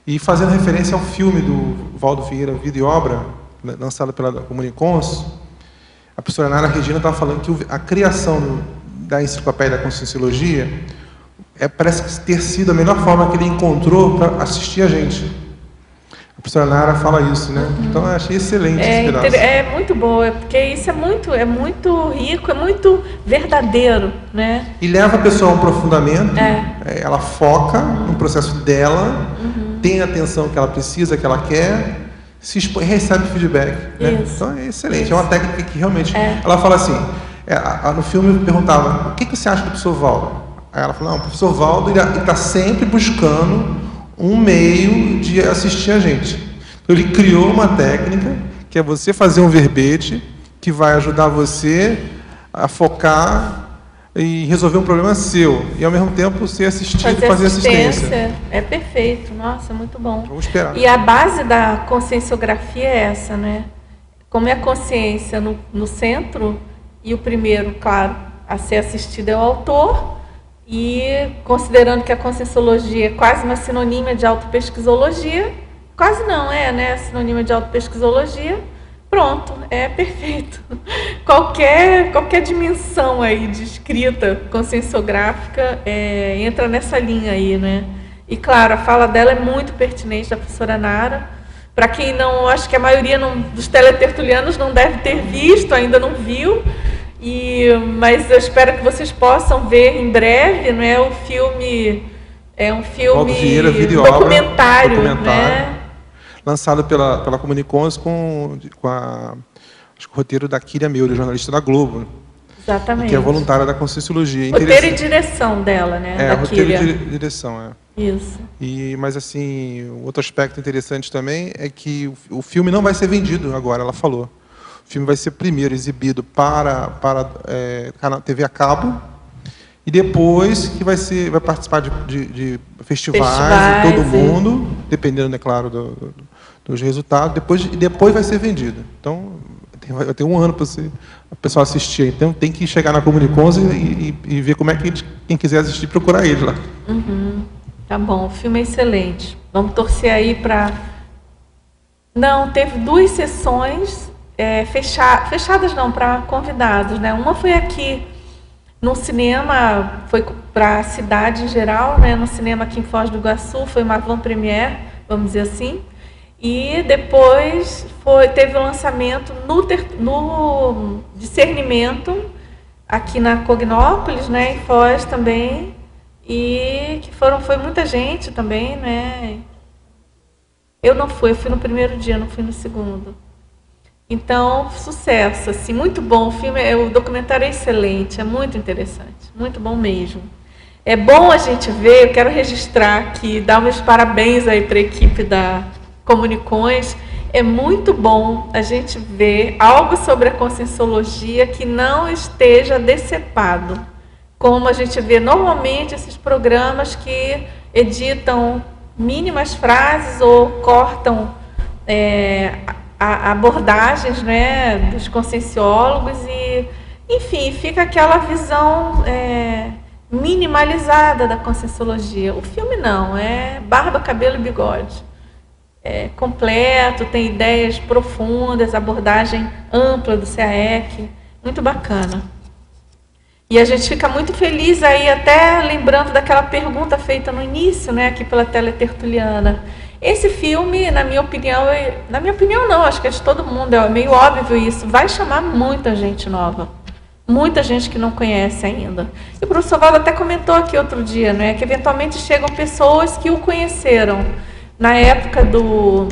E fazendo referência ao filme do Valdo Vieira, Vida e Obra, lançado pela Comunicons, a professora Nara Regina estava falando que a criação da enciclopédia da Conscienciologia parece ter sido a melhor forma que ele encontrou para assistir a gente. A professora Nara fala isso, né? Então, eu achei excelente esse pedaço. É muito bom, porque isso é muito rico, é muito verdadeiro, né? E leva a pessoa a um aprofundamento, ela foca no processo dela, tem a atenção que ela precisa, que ela quer, se expõe, recebe feedback. Né? Então, é excelente. É uma técnica que realmente... Ela fala assim, no filme eu perguntava, o que você acha do professor Valdo? Aí ela falou, não, o professor Valdo está sempre buscando um meio de assistir a gente. Então, ele criou uma técnica, que é você fazer um verbete, que vai ajudar você a focar e resolver um problema seu. E, ao mesmo tempo, ser assistido e fazer assistência. É perfeito. Nossa, muito bom. Vamos esperar. E a base da conscienciografia é essa, né? Como é a consciência no centro, e o primeiro, claro, a ser assistido é o autor, e considerando que a conscienciologia é quase uma sinonímia de autopesquisologia, quase não né? Sinonímia de autopesquisologia, pronto, é perfeito. Qualquer dimensão aí de escrita conscienciográfica entra nessa linha aí, né? E claro, a fala dela é muito pertinente, da professora Nara. Para quem não, acho que a maioria dos teletertulianos não deve ter visto, ainda não viu. Mas eu espero que vocês possam ver em breve, não é? O filme é um filme documentário, né? Lançado pela Comunicons com acho que o roteiro da Kíria Meure, jornalista da Globo. Exatamente. Que é voluntária da Conscienciologia. Roteiro e direção dela, né? Da roteiro Kíria. e direção, Isso. Mas assim, outro aspecto interessante também é que o filme não vai ser vendido agora, ela falou. O filme vai ser primeiro exibido para TV a cabo e depois que vai participar de festivais em todo o mundo, dependendo, é claro, dos resultados. Depois vai ser vendido. Então, vai ter um ano para o pessoal assistir. Então, tem que chegar na Comunicons e ver como é que quem quiser assistir, procurar ele lá. Tá bom, o filme é excelente. Vamos torcer aí para... Não, teve 2 sessões... fechadas não, para convidados, né? Uma foi aqui no cinema, foi para a cidade em geral, né? No cinema aqui em Foz do Iguaçu, foi uma avant-première, vamos dizer assim, e depois teve o lançamento no Discernimento, aqui na Cognópolis, né? Em Foz também, e que foi muita gente também, né? Eu não fui, eu fui no primeiro dia, não fui no segundo. Então, sucesso, assim, muito bom. O documentário é excelente, é muito interessante, muito bom mesmo. É bom a gente ver, eu quero registrar aqui, dar meus parabéns aí para a equipe da Comunicões. É muito bom a gente ver algo sobre a conscienciologia que não esteja decepado, como a gente vê normalmente esses programas que editam mínimas frases ou cortam abordagens, né, dos conscienciólogos e, enfim, fica aquela visão minimalizada da conscienciologia. O filme não, é barba, cabelo e bigode. É completo, tem ideias profundas, abordagem ampla do CAEC, muito bacana. E a gente fica muito feliz aí, até lembrando daquela pergunta feita no início, né, aqui pela teletertuliana. Esse filme, na minha opinião não, acho que é de todo mundo, é meio óbvio isso, vai chamar muita gente nova, muita gente que não conhece ainda. E o professor Valdo até comentou aqui outro dia, né, que eventualmente chegam pessoas que o conheceram na época do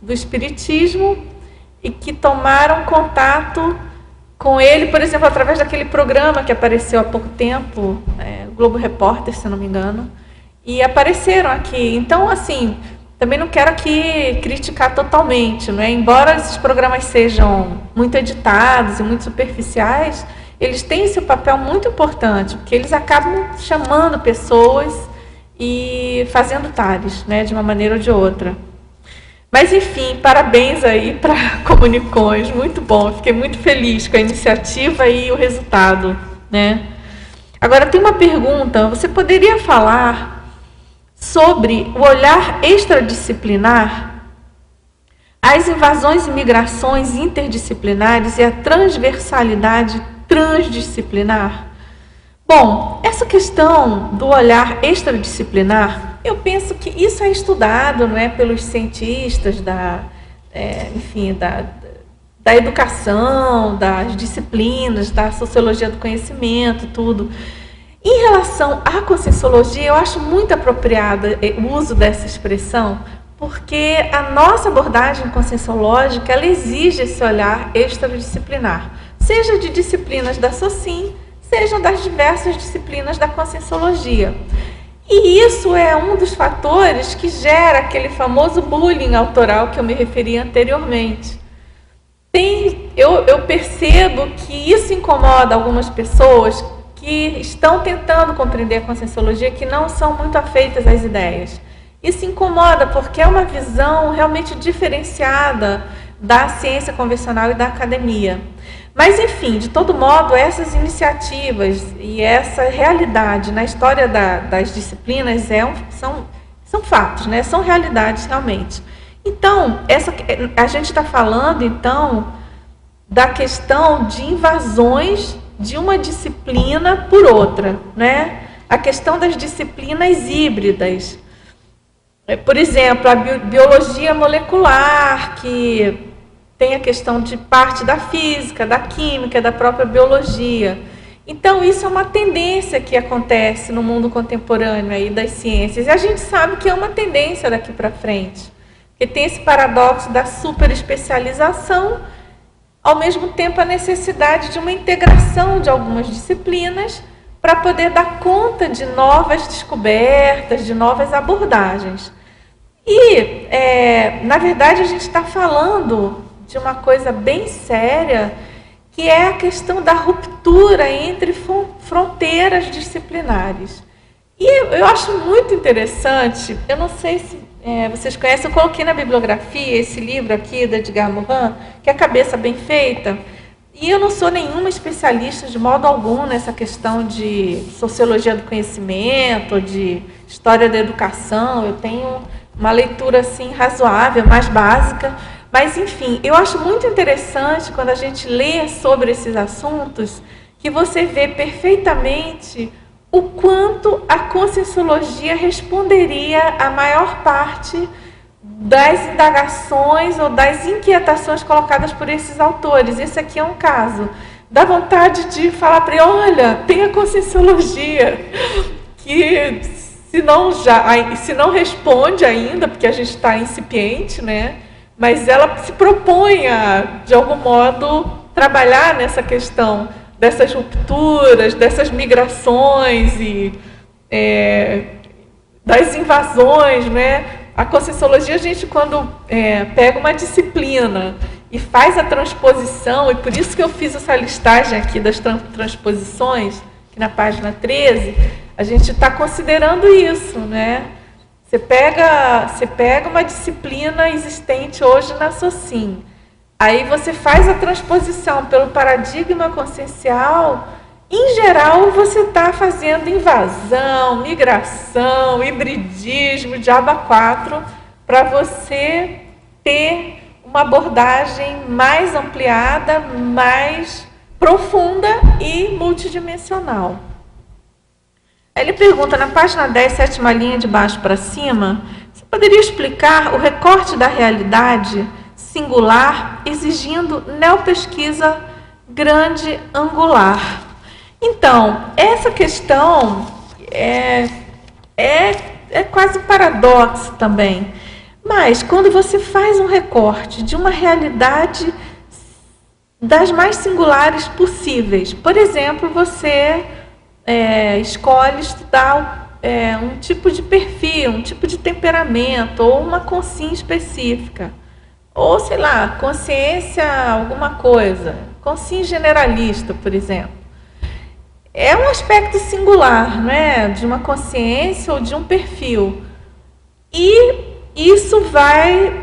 espiritismo e que tomaram contato com ele, por exemplo, através daquele programa que apareceu há pouco tempo, Globo Repórter, se não me engano, e apareceram aqui. Então, assim, também não quero aqui criticar totalmente, né? Embora esses programas sejam muito editados e muito superficiais, eles têm esse papel muito importante, porque eles acabam chamando pessoas e fazendo tares, né, de uma maneira ou de outra. Mas, enfim, parabéns aí para Comunicões, muito bom, fiquei muito feliz com a iniciativa e o resultado, né? Agora, tem uma pergunta, você poderia falar sobre o olhar extradisciplinar, as invasões e migrações interdisciplinares e a transversalidade transdisciplinar? Bom, essa questão do olhar extradisciplinar, eu penso que isso é estudado, não é, pelos cientistas da educação, das disciplinas, da sociologia do conhecimento, tudo. Em relação à conscienciologia, eu acho muito apropriado o uso dessa expressão, porque a nossa abordagem conscienciológica, ela exige esse olhar extradisciplinar, seja de disciplinas da SOCIM, sejam das diversas disciplinas da conscienciologia. E isso é um dos fatores que gera aquele famoso bullying autoral que eu me referi anteriormente. Eu percebo que isso incomoda algumas pessoas que estão tentando compreender a conscienciologia, que não são muito afeitas às ideias. Isso incomoda porque é uma visão realmente diferenciada da ciência convencional e da academia. Mas, enfim, de todo modo, essas iniciativas e essa realidade na história das disciplinas são fatos, né? São realidades realmente. Então, a gente está falando, então, da questão de invasões de uma disciplina por outra, né? A questão das disciplinas híbridas. Por exemplo, a biologia molecular, que tem a questão de parte da física, da química, da própria biologia. Então, isso é uma tendência que acontece no mundo contemporâneo aí das ciências. E a gente sabe que é uma tendência daqui para frente. Porque tem esse paradoxo da superespecialização, ao mesmo tempo a necessidade de uma integração de algumas disciplinas para poder dar conta de novas descobertas, de novas abordagens. E, na verdade, a gente está falando de uma coisa bem séria, que é a questão da ruptura entre fronteiras disciplinares. E eu acho muito interessante, eu não sei se vocês conhecem, eu coloquei na bibliografia esse livro aqui, da Edgar Morin, que é A Cabeça Bem Feita, e eu não sou nenhuma especialista de modo algum nessa questão de sociologia do conhecimento, de história da educação, eu tenho uma leitura assim razoável, mais básica. Mas, enfim, eu acho muito interessante quando a gente lê sobre esses assuntos, que você vê perfeitamente o quanto a conscienciologia responderia à maior parte das indagações ou das inquietações colocadas por esses autores. Esse aqui é um caso. Dá vontade de falar para ele, olha, tem a conscienciologia, que se não responde ainda, porque a gente está incipiente, né? Mas ela se propõe a, de algum modo, trabalhar nessa questão dessas rupturas, dessas migrações e das invasões, né? A conscienciologia, a gente, quando pega uma disciplina e faz a transposição, e por isso que eu fiz essa listagem aqui das transposições, aqui na página 13, a gente está considerando isso, né? Você pega uma disciplina existente hoje na SOCIM, aí você faz a transposição pelo paradigma consciencial, em geral você está fazendo invasão, migração, hibridismo, diabo a quatro, para você ter uma abordagem mais ampliada, mais profunda e multidimensional. Ele pergunta, na página 10, sétima linha de baixo para cima, você poderia explicar o recorte da realidade singular exigindo neopesquisa grande angular? Então, essa questão é quase um paradoxo também. Mas, quando você faz um recorte de uma realidade das mais singulares possíveis, por exemplo, você escolhe estudar um tipo de perfil, um tipo de temperamento, ou uma consciência específica, ou, sei lá, consciência alguma coisa, consciência generalista, por exemplo. é um aspecto singular, né, de uma consciência ou de um perfil. E isso vai,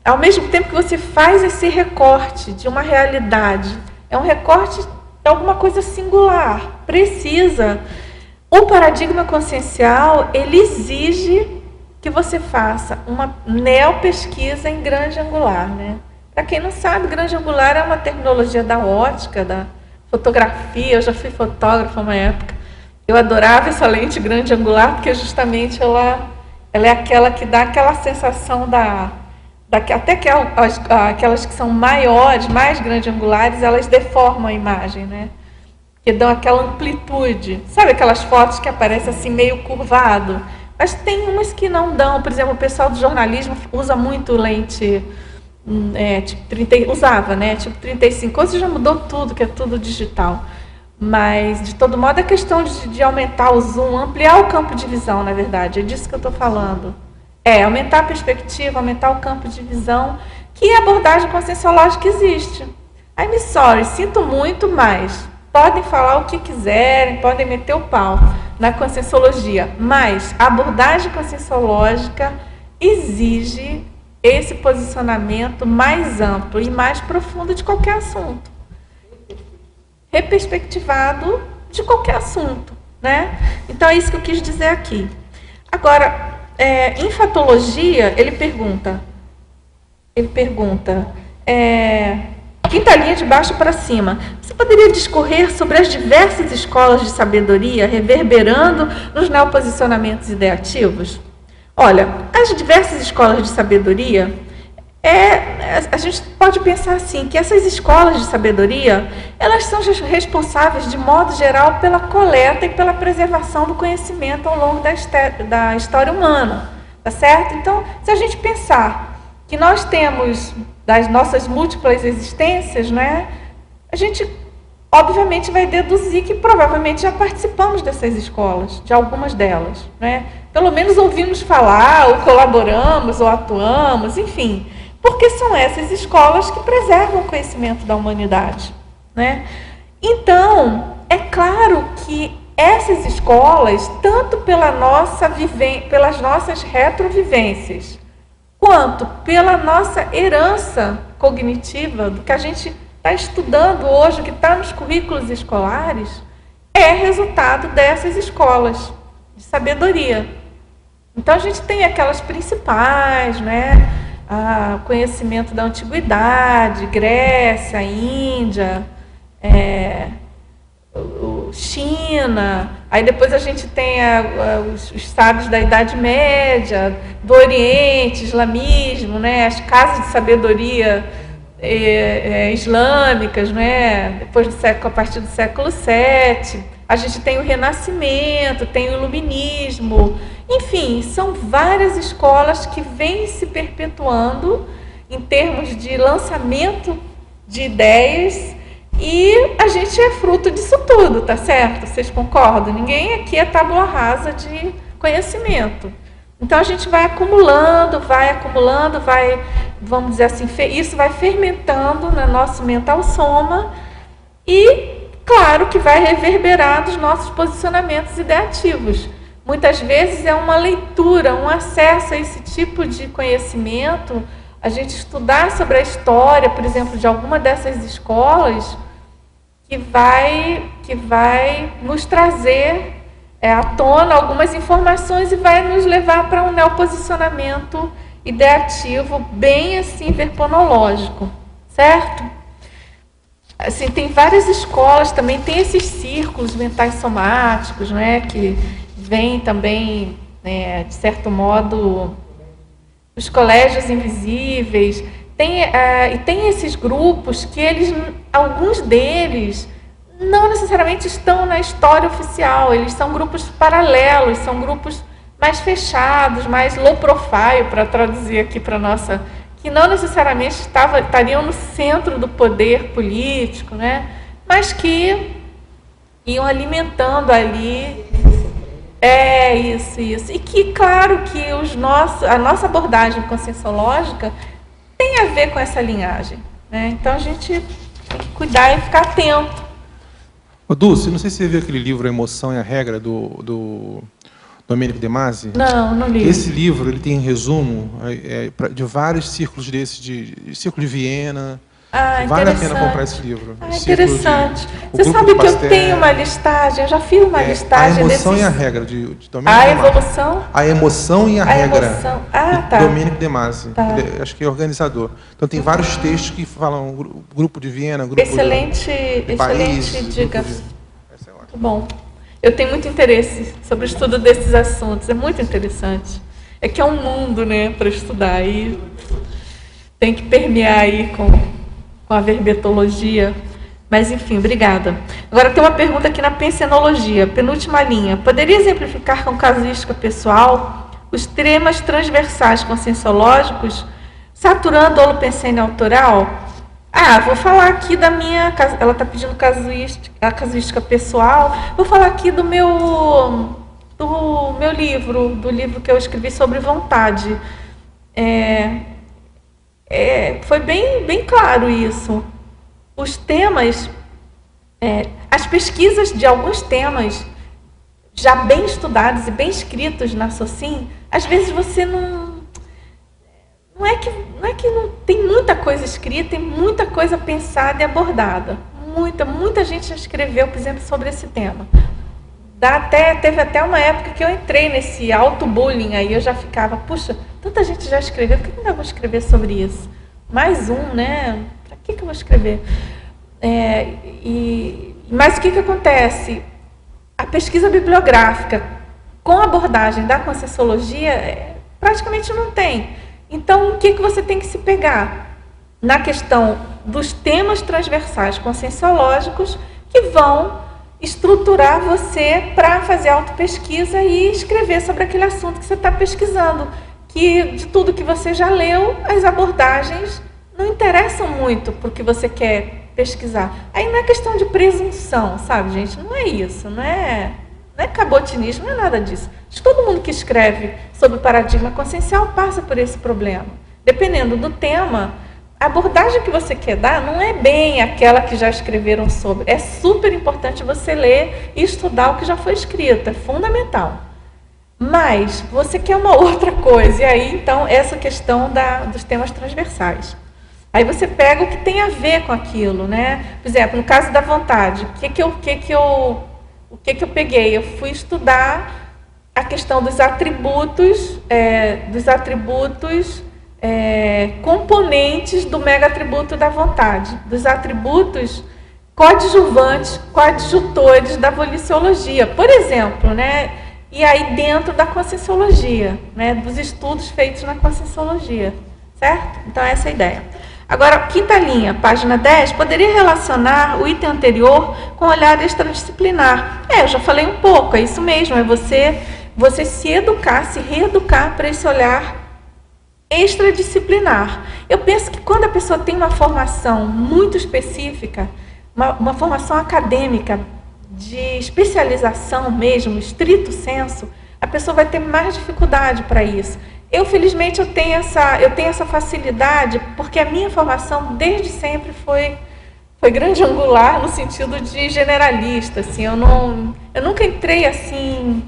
ao mesmo tempo que você faz esse recorte de uma realidade, é um recorte de alguma coisa singular, precisa. O paradigma consciencial, ele exige que você faça uma neopesquisa em grande angular, né? Para quem não sabe, grande angular é uma terminologia da ótica, da fotografia. Eu já fui fotógrafa uma época. Eu adorava essa lente grande angular, porque justamente ela é aquela que dá aquela sensação até que aquelas que são maiores, mais grande angulares, elas deformam a imagem, né? Que dão aquela amplitude. Sabe aquelas fotos que aparecem assim meio curvado? Mas tem umas que não dão. Por exemplo, o pessoal do jornalismo usa muito lente, usava, né? Tipo 35. Hoje já mudou tudo, que é tudo digital. Mas, de todo modo, é questão de aumentar o zoom, ampliar o campo de visão, na verdade. É disso que eu estou falando. Aumentar a perspectiva, aumentar o campo de visão, que a abordagem conscienciológica existe. I'm sorry, sinto muito, mas podem falar o que quiserem, podem meter o pau na conscienciologia, mas a abordagem conscienciológica exige esse posicionamento mais amplo e mais profundo de qualquer assunto. Reperspectivado de qualquer assunto, né? Então, é isso que eu quis dizer aqui. Agora, em fatologia, ele pergunta, quinta linha de baixo para cima, você poderia discorrer sobre as diversas escolas de sabedoria reverberando nos neoposicionamentos ideativos? Olha, as diversas escolas de sabedoria, a gente pode pensar assim, que essas escolas de sabedoria, elas são responsáveis, de modo geral, pela coleta e pela preservação do conhecimento ao longo da história humana, tá certo? Então, se a gente pensar que nós temos, das nossas múltiplas existências, né, a gente, obviamente, vai deduzir que provavelmente já participamos dessas escolas, de algumas delas, né? Pelo menos ouvimos falar, ou colaboramos, ou atuamos, enfim, porque são essas escolas que preservam o conhecimento da humanidade, né? Então, é claro que essas escolas, tanto pelas nossas retrovivências, quanto pela nossa herança cognitiva, do que a gente está estudando hoje, que está nos currículos escolares, é resultado dessas escolas de sabedoria. Então, a gente tem aquelas principais, né? Conhecimento da antiguidade, Grécia, Índia, China, aí depois a gente tem os sábios da Idade Média, do Oriente, islamismo, né? As casas de sabedoria islâmicas, né? Depois a partir do século VII, a gente tem o Renascimento, tem o Iluminismo, enfim, são várias escolas que vêm se perpetuando em termos de lançamento de ideias. E a gente é fruto disso tudo, tá certo? Vocês concordam? Ninguém aqui é tábua rasa de conhecimento. Então, a gente vai acumulando, vamos dizer assim, isso vai fermentando no nosso mental soma e, claro, que vai reverberar nos nossos posicionamentos ideativos. Muitas vezes é uma leitura, um acesso a esse tipo de conhecimento, a gente estudar sobre a história, por exemplo, de alguma dessas escolas, que vai nos trazer à tona algumas informações e vai nos levar para um neoposicionamento ideativo bem assim verponológico, certo? Assim, tem várias escolas também, tem esses círculos mentais somáticos, né, que vêm também, né, de certo modo, os colégios invisíveis. E tem esses grupos que alguns deles não necessariamente estão na história oficial, eles são grupos paralelos, são grupos mais fechados, mais low profile, para traduzir aqui para nossa, que não necessariamente estariam no centro do poder político, né? Mas que iam alimentando ali. Isso. E que, claro, que a nossa abordagem conscienciológica tem a ver com essa linhagem, né? Então, a gente tem que cuidar e ficar atento. Ô, Dulce, não sei se você viu aquele livro A Emoção e a Regra, do Domenico De Masi. Não li. Esse livro ele tem um resumo de vários círculos desses, de Círculo de Viena. Vale a pena comprar esse livro. Interessante. Você sabe que eu tenho uma listagem, eu já fiz uma listagem. A Emoção e a Regra, de Domenico De Masi. A Emoção e a Regra, tá. Domenico De Masi. Tá. Acho que é organizador. Então tem vários textos que falam grupo de Viena, grupo excelente dica. Muito bom. Eu tenho muito interesse sobre o estudo desses assuntos, é muito interessante. É que é um mundo, né, para estudar, e tem que permear aí com a verbetologia. Mas, enfim, obrigada. Agora tem uma pergunta aqui na pensenologia, penúltima linha. Poderia exemplificar com casuística pessoal os temas transversais conscienciológicos, saturando holopensene autoral? Vou falar aqui da minha... Ela está pedindo a casuística pessoal. Vou falar aqui do meu livro, do livro que eu escrevi sobre vontade. Foi bem claro isso. Os temas, as pesquisas de alguns temas já bem estudados e bem escritos na SOCIM, às vezes você não é que não tem muita coisa escrita, tem muita coisa pensada e abordada. Muita gente já escreveu, por exemplo, sobre esse tema. Teve até uma época que eu entrei nesse auto-bullying, aí eu já ficava, puxa, tanta gente já escreveu, por que eu não vou escrever sobre isso? Mais um, né? Para que eu vou escrever? Mas o que acontece? A pesquisa bibliográfica com a abordagem da conscienciologia praticamente não tem. Então, o que você tem que se pegar? Na questão dos temas transversais conscienciológicos que vão estruturar você para fazer autopesquisa e escrever sobre aquele assunto que você está pesquisando. Que de tudo que você já leu, as abordagens não interessam muito para o que você quer pesquisar. Aí não é questão de presunção, sabe, gente? Não é isso, não é cabotinismo, não é nada disso. Todo mundo que escreve sobre o paradigma consciencial passa por esse problema. Dependendo do tema, a abordagem que você quer dar não é bem aquela que já escreveram sobre. É super importante você ler e estudar o que já foi escrito, é fundamental. Mas você quer uma outra coisa, e aí, então, essa questão dos temas transversais. Aí você pega o que tem a ver com aquilo, né? Por exemplo, no caso da vontade, o que eu peguei? Eu fui estudar a questão dos atributos, componentes do mega-atributo da vontade, dos atributos coadjuvantes, coadjutores da voliciologia, por exemplo, né? E aí dentro da conscienciologia, né? Dos estudos feitos na conscienciologia, certo? Então essa é a ideia. Agora, quinta linha, página 10, poderia relacionar o item anterior com o olhar extradisciplinar. Eu já falei um pouco, é isso mesmo, é você se educar, se reeducar para esse olhar extradisciplinar. Eu penso que quando a pessoa tem uma formação muito específica, uma formação acadêmica, de especialização mesmo, estrito senso, a pessoa vai ter mais dificuldade para isso. Felizmente, eu tenho essa facilidade, porque a minha formação, desde sempre, foi grande angular, no sentido de generalista. Assim, eu nunca entrei assim,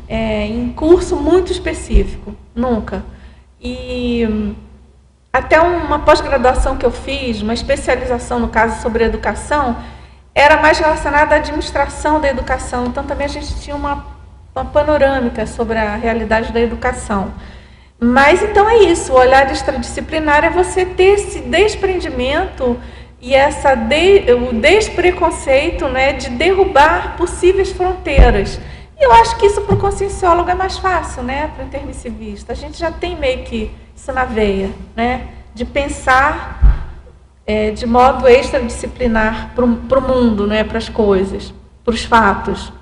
em curso muito específico, nunca. E até uma pós-graduação que eu fiz, uma especialização, no caso, sobre educação, era mais relacionada à administração da educação. Então, também a gente tinha uma panorâmica sobre a realidade da educação. Mas, então, é isso. O olhar extradisciplinar é você ter esse desprendimento e o despreconceito, né, de derrubar possíveis fronteiras. E eu acho que isso para o conscienciólogo é mais fácil, né, para o intermissivista. A gente já tem meio que isso na veia, né, de pensar de modo extradisciplinar para o mundo, né, para as coisas, para os fatos. O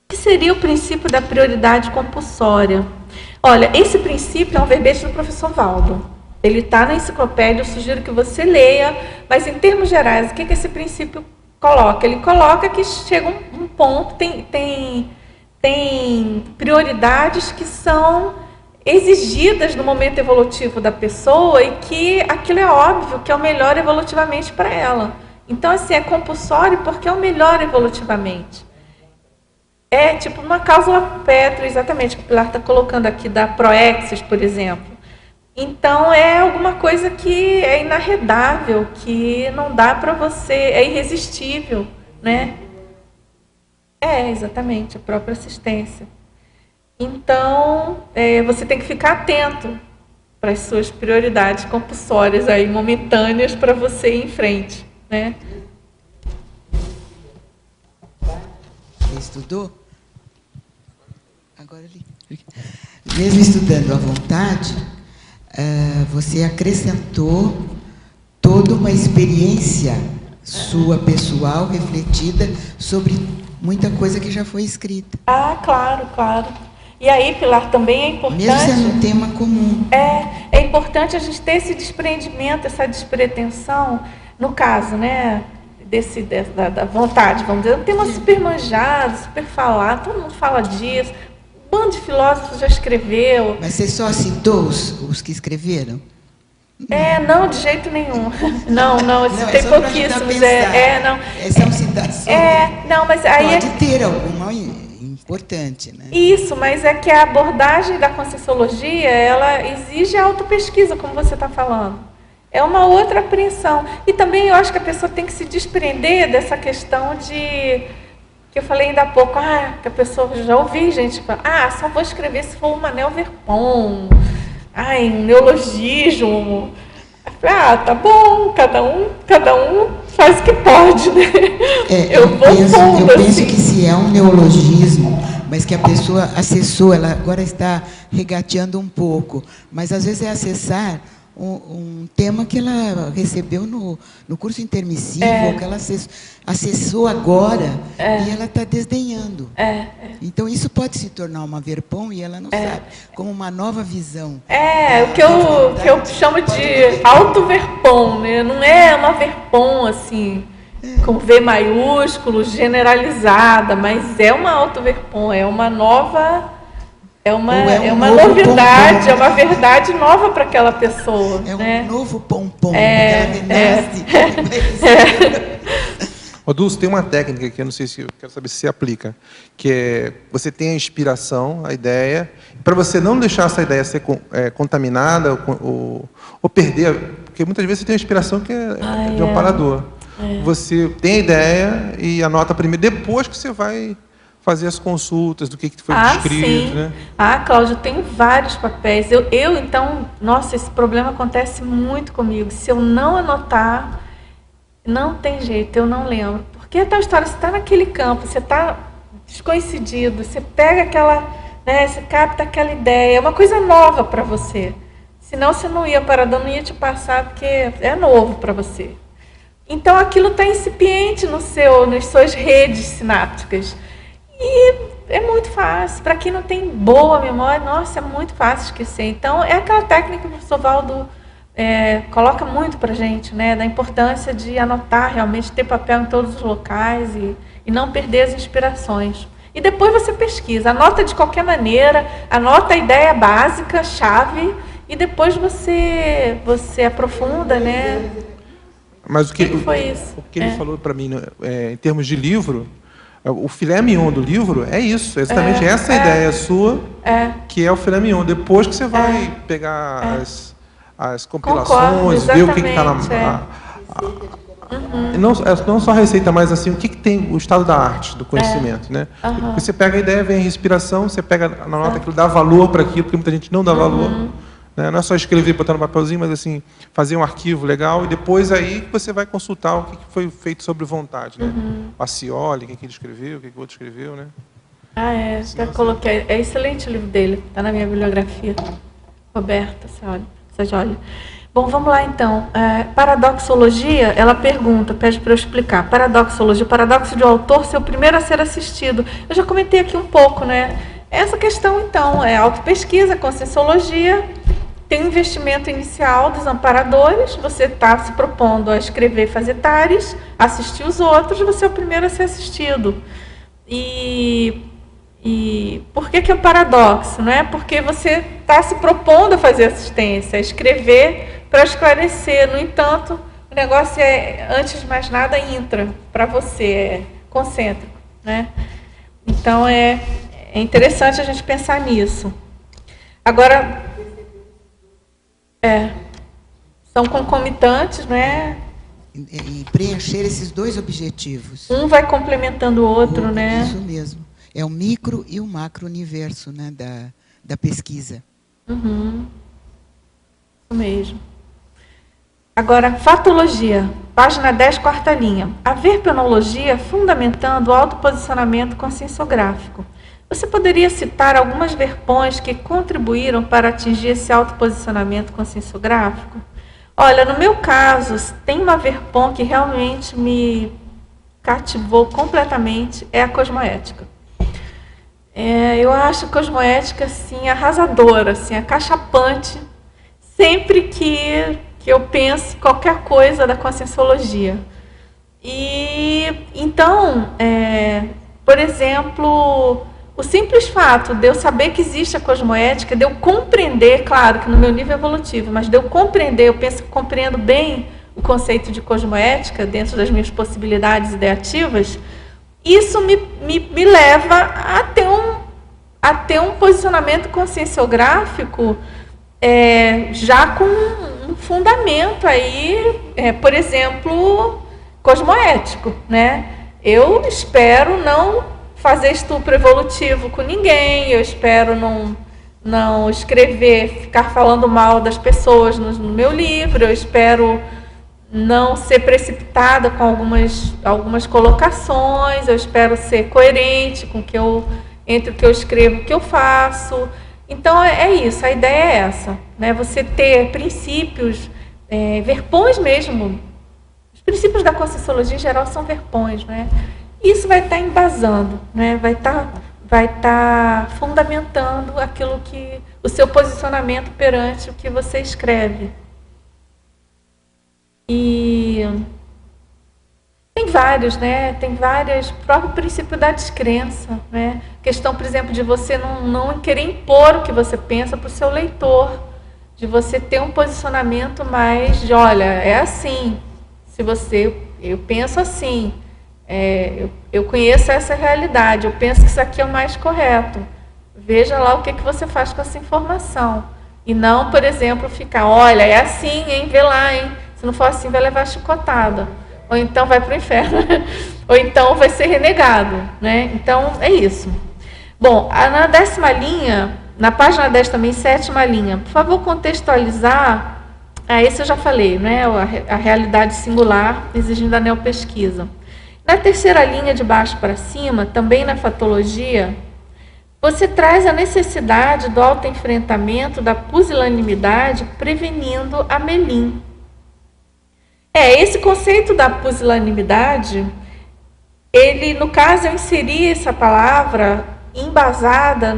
que seria o princípio da prioridade compulsória? Olha, esse princípio é um verbete do professor Valdo. Ele está na enciclopédia, eu sugiro que você leia, mas em termos gerais, o que esse princípio coloca? Ele coloca que chega um ponto, tem prioridades que são exigidas no momento evolutivo da pessoa e que aquilo é óbvio que é o melhor evolutivamente para ela. Então, assim, é compulsório porque é o melhor evolutivamente. É tipo uma cláusula Petri, exatamente, que o Pilar está colocando aqui, da Proexis, por exemplo. Então, é alguma coisa que é inarredável, que não dá para você, é irresistível, né? É, exatamente, a própria assistência. Então, você tem que ficar atento para as suas prioridades compulsórias aí, momentâneas, para você ir em frente, né? Você estudou? Agora ali. Mesmo estudando à vontade, você acrescentou toda uma experiência sua, pessoal, refletida sobre muita coisa que já foi escrita. Ah, claro, claro. E aí, Pilar, também é importante... Mesmo sendo um tema comum. É importante a gente ter esse desprendimento, essa despretensão, no caso, né, da vontade, vamos dizer. É um tema super manjado, super falado, todo mundo fala disso, um bando de filósofos já escreveu. Mas você só citou os que escreveram? Não, de jeito nenhum. Não, tem pouquíssimos. São citações. Não, mas aí pode ter alguma importante, né? Isso, mas é que a abordagem da Conscienciologia, ela exige autopesquisa, como você está falando. É uma outra apreensão. E também eu acho que a pessoa tem que se desprender dessa questão de... que eu falei ainda há pouco, que a pessoa... Já ouvi gente falar, só vou escrever se for uma Nelverpom, um neologismo. Tá bom, cada um faz o que pode, né? Eu penso que se é um neologismo, mas que a pessoa acessou, ela agora está regateando um pouco, mas às vezes é acessar um tema que ela recebeu no curso intermissivo, ou que ela acessou agora, e ela está desdenhando. Então, isso pode se tornar uma verpom, e ela não sabe, como uma nova visão. O que eu chamo de auto-verpom, né? Não é uma verpom, assim, com V maiúsculo, generalizada, mas é uma auto-verpom, é uma nova... É uma novidade, pompom. É uma verdade nova para aquela pessoa. Um novo pompom, ela renasce. Dulce, tem uma técnica que eu não sei se eu quero saber se se aplica, que é você tem a inspiração, a ideia, para você não deixar essa ideia ser contaminada ou perder, porque muitas vezes você tem a inspiração que é de um amparador. Você tem a ideia e anota primeiro, depois que você vai fazer as consultas do que foi descrito. Sim. Né? Cláudia, eu tenho vários papéis. Então, nossa, esse problema acontece muito comigo. Se eu não anotar, não tem jeito, eu não lembro. Porque é tal história, você está naquele campo, você está descoincidido, você pega você capta aquela ideia, é uma coisa nova para você. Senão você não ia paradão, não ia te passar, porque é novo para você. Então, aquilo está incipiente nas suas redes sinápticas. E é muito fácil. Para quem não tem boa memória, nossa, é muito fácil esquecer. Então, é aquela técnica que o professor Valdo coloca muito para a gente, né? Da importância de anotar, realmente ter papel em todos os locais e não perder as inspirações. E depois você pesquisa. Anota de qualquer maneira, anota a ideia básica, chave, e depois você aprofunda, né? Mas o que foi isso? O que ele falou para mim, em termos de livro... O filé mignon do livro é isso, é exatamente essa ideia sua, que é o filé mignon. Depois que você vai pegar as compilações, ver o que está na... Não só a receita, mas assim, o que tem o estado da arte, do conhecimento. Né? Você pega a ideia, vem a respiração, você pega na nota aquilo, dá valor para aquilo, porque muita gente não dá valor. Né? Não é só escrever, botar no papelzinho, mas assim, fazer um arquivo legal, e depois aí você vai consultar o que foi feito sobre vontade. Né? O Acioli, o que ele escreveu, o que o outro escreveu. Né? Já coloquei. É excelente o livro dele, está na minha bibliografia. Roberta, você olha. Bom, vamos lá então. Paradoxologia, ela pede para eu explicar. Paradoxologia, o paradoxo de um autor ser o primeiro a ser assistido. Eu já comentei aqui um pouco, né? Essa questão, então, é autopesquisa, conscienciologia, tem um investimento inicial dos amparadores, você está se propondo a escrever, fazer tares, assistir os outros, você é o primeiro a ser assistido. E por que é um paradoxo? Não é? Porque você está se propondo a fazer assistência, a escrever para esclarecer. No entanto, o negócio é, antes de mais nada, intra, para você, é concêntrico, né? Então, é interessante a gente pensar nisso. Agora, são concomitantes, né? E preencher esses dois objetivos. Um vai complementando o outro, né? Isso mesmo. É o micro e o macro universo, né, da pesquisa. Uhum. Isso mesmo. Agora, fatologia, página 10, quarta linha. A verpenologia fundamentando o autoposicionamento conscienciográfico. Você poderia citar algumas verpões que contribuíram para atingir esse autoposicionamento conscienciográfico? Olha, no meu caso, tem uma verpom que realmente me cativou completamente, é a cosmoética. Eu acho a cosmoética assim, arrasadora, assim, acachapante, sempre que eu penso qualquer coisa da conscienciologia. E então, por exemplo, o simples fato de eu saber que existe a cosmoética, de eu compreender, claro que no meu nível evolutivo, mas de eu compreender, eu penso que compreendo bem o conceito de cosmoética dentro das minhas possibilidades ideativas, isso me leva a ter um posicionamento conscienciográfico já com um fundamento aí, por exemplo, cosmoético, né? Eu espero não fazer estupro evolutivo com ninguém, eu espero não escrever, ficar falando mal das pessoas no meu livro, eu espero não ser precipitada com algumas colocações, eu espero ser coerente com entre o que eu escrevo e o que eu faço. Então, é isso, a ideia é essa, né? Você ter princípios, verpões mesmo. Os princípios da conscienciologia, em geral, são verpões, né? Isso vai estar embasando, né? Vai estar fundamentando aquilo que o seu posicionamento perante o que você escreve. E tem vários, né? Tem várias, próprio princípio da descrença, né? Questão, por exemplo, de você não querer impor o que você pensa para o seu leitor, de você ter um posicionamento mais de, olha, é assim, eu penso assim, eu conheço essa realidade, eu penso que isso aqui é o mais correto. Veja lá o que você faz com essa informação. E não, por exemplo, ficar, olha, é assim, hein? Vê lá, hein? Se não for assim, vai levar chicotada. Ou então vai para o inferno. Ou então vai ser renegado, né? Então, é isso. Bom, na 10ª linha, na página 10 também, 7ª linha, por favor, contextualizar, esse eu já falei, né? A realidade singular exigindo a neopesquisa. Na 3ª linha, de baixo para cima, também na fatologia, você traz a necessidade do autoenfrentamento da pusilanimidade prevenindo a melim. Esse conceito da pusilanimidade, ele, no caso, eu inseri essa palavra embasada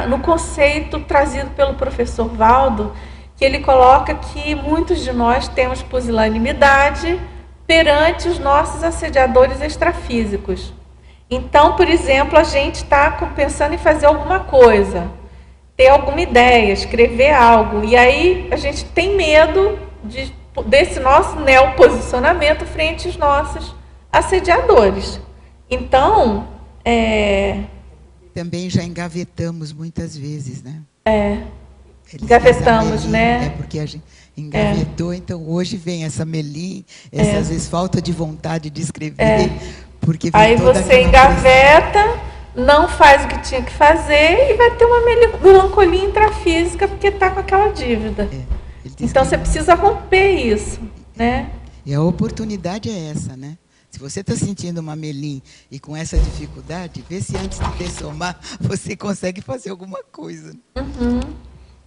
no conceito trazido pelo professor Valdo, que ele coloca que muitos de nós temos pusilanimidade perante os nossos assediadores extrafísicos. Então, por exemplo, a gente está pensando em fazer alguma coisa, ter alguma ideia, escrever algo, e aí a gente tem medo desse nosso neoposicionamento frente aos nossos assediadores. Então, também já engavetamos muitas vezes, né? Engavetamos, né? Porque a gente engavetou, então hoje vem essa melim, às vezes falta de vontade de escrever, porque vem aí toda você engaveta, não faz o que tinha que fazer e vai ter uma melancolia intrafísica porque está com aquela dívida. Então você precisa romper isso, né? E a oportunidade é essa, né? Se você está sentindo uma melim e com essa dificuldade, vê se antes de dessomar você consegue fazer alguma coisa. Uhum.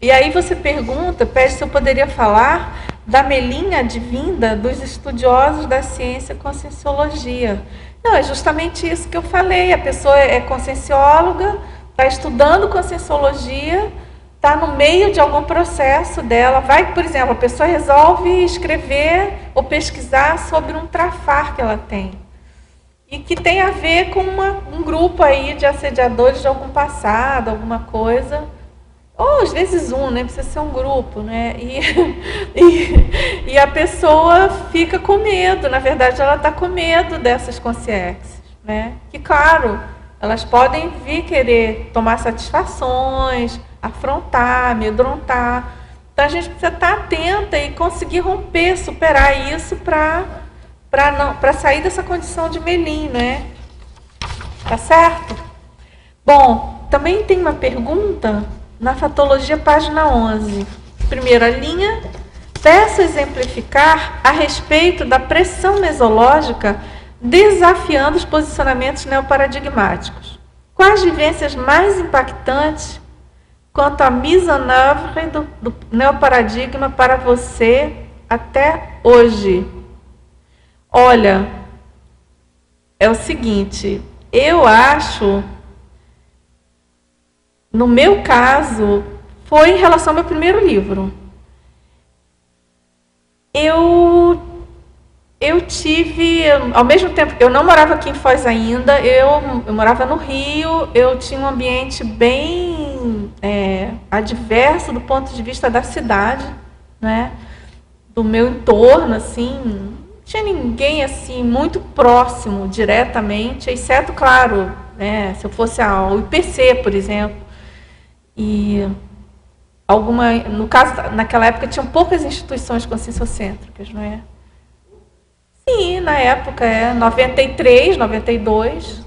E aí você pede se eu poderia falar da melinha advinda dos estudiosos da ciência conscienciologia. Não, é justamente isso que eu falei. A pessoa é consciencióloga, está estudando conscienciologia, está no meio de algum processo dela. Por exemplo, a pessoa resolve escrever ou pesquisar sobre um trafar que ela tem. E que tem a ver com um grupo aí de assediadores de algum passado, alguma coisa. ou às vezes né? Precisa ser um grupo, né? E a pessoa fica com medo, na verdade ela está com medo dessas concierges, né? Que claro, elas podem vir querer tomar satisfações, afrontar, amedrontar. Então a gente precisa estar atenta e conseguir romper, superar isso para sair dessa condição de melim, né? Tá certo? Bom, também tem uma pergunta na Fatologia, página 11. Primeira linha. Peço exemplificar a respeito da pressão mesológica desafiando os posicionamentos neoparadigmáticos. Quais vivências mais impactantes quanto à mise en œuvre do neoparadigma para você até hoje? Olha, é o seguinte, eu acho, no meu caso, foi em relação ao meu primeiro livro. Eu tive, ao mesmo tempo, eu não morava aqui em Foz ainda, eu morava no Rio, eu tinha um ambiente bem adverso do ponto de vista da cidade, né? Do meu entorno, assim, não tinha ninguém assim muito próximo diretamente, exceto, claro, né, se eu fosse ao IPC, por exemplo, e no caso, naquela época tinham poucas instituições conscienciocêntricas, não é? Sim, na época 93, 92.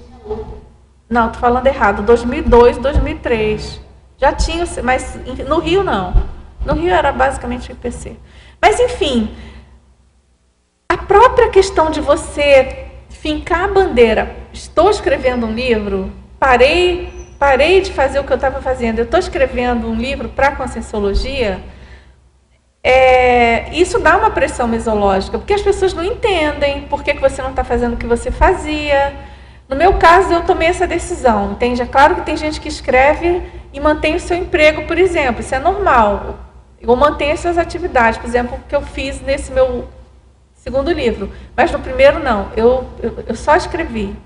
Não, estou falando errado, 2002, 2003. Já tinha, mas no Rio não. No Rio era basicamente o IPC. Mas, enfim, a própria questão de você fincar a bandeira, estou escrevendo um livro, parei de fazer o que eu estava fazendo, eu estou escrevendo um livro para a Conscienciologia, isso dá uma pressão mesológica, porque as pessoas não entendem por que você não está fazendo o que você fazia. No meu caso, eu tomei essa decisão, entende? É claro que tem gente que escreve e mantém o seu emprego, por exemplo, isso é normal. Eu mantenho as suas atividades, por exemplo, o que eu fiz nesse meu segundo livro. Mas no primeiro, não. Eu só escrevi.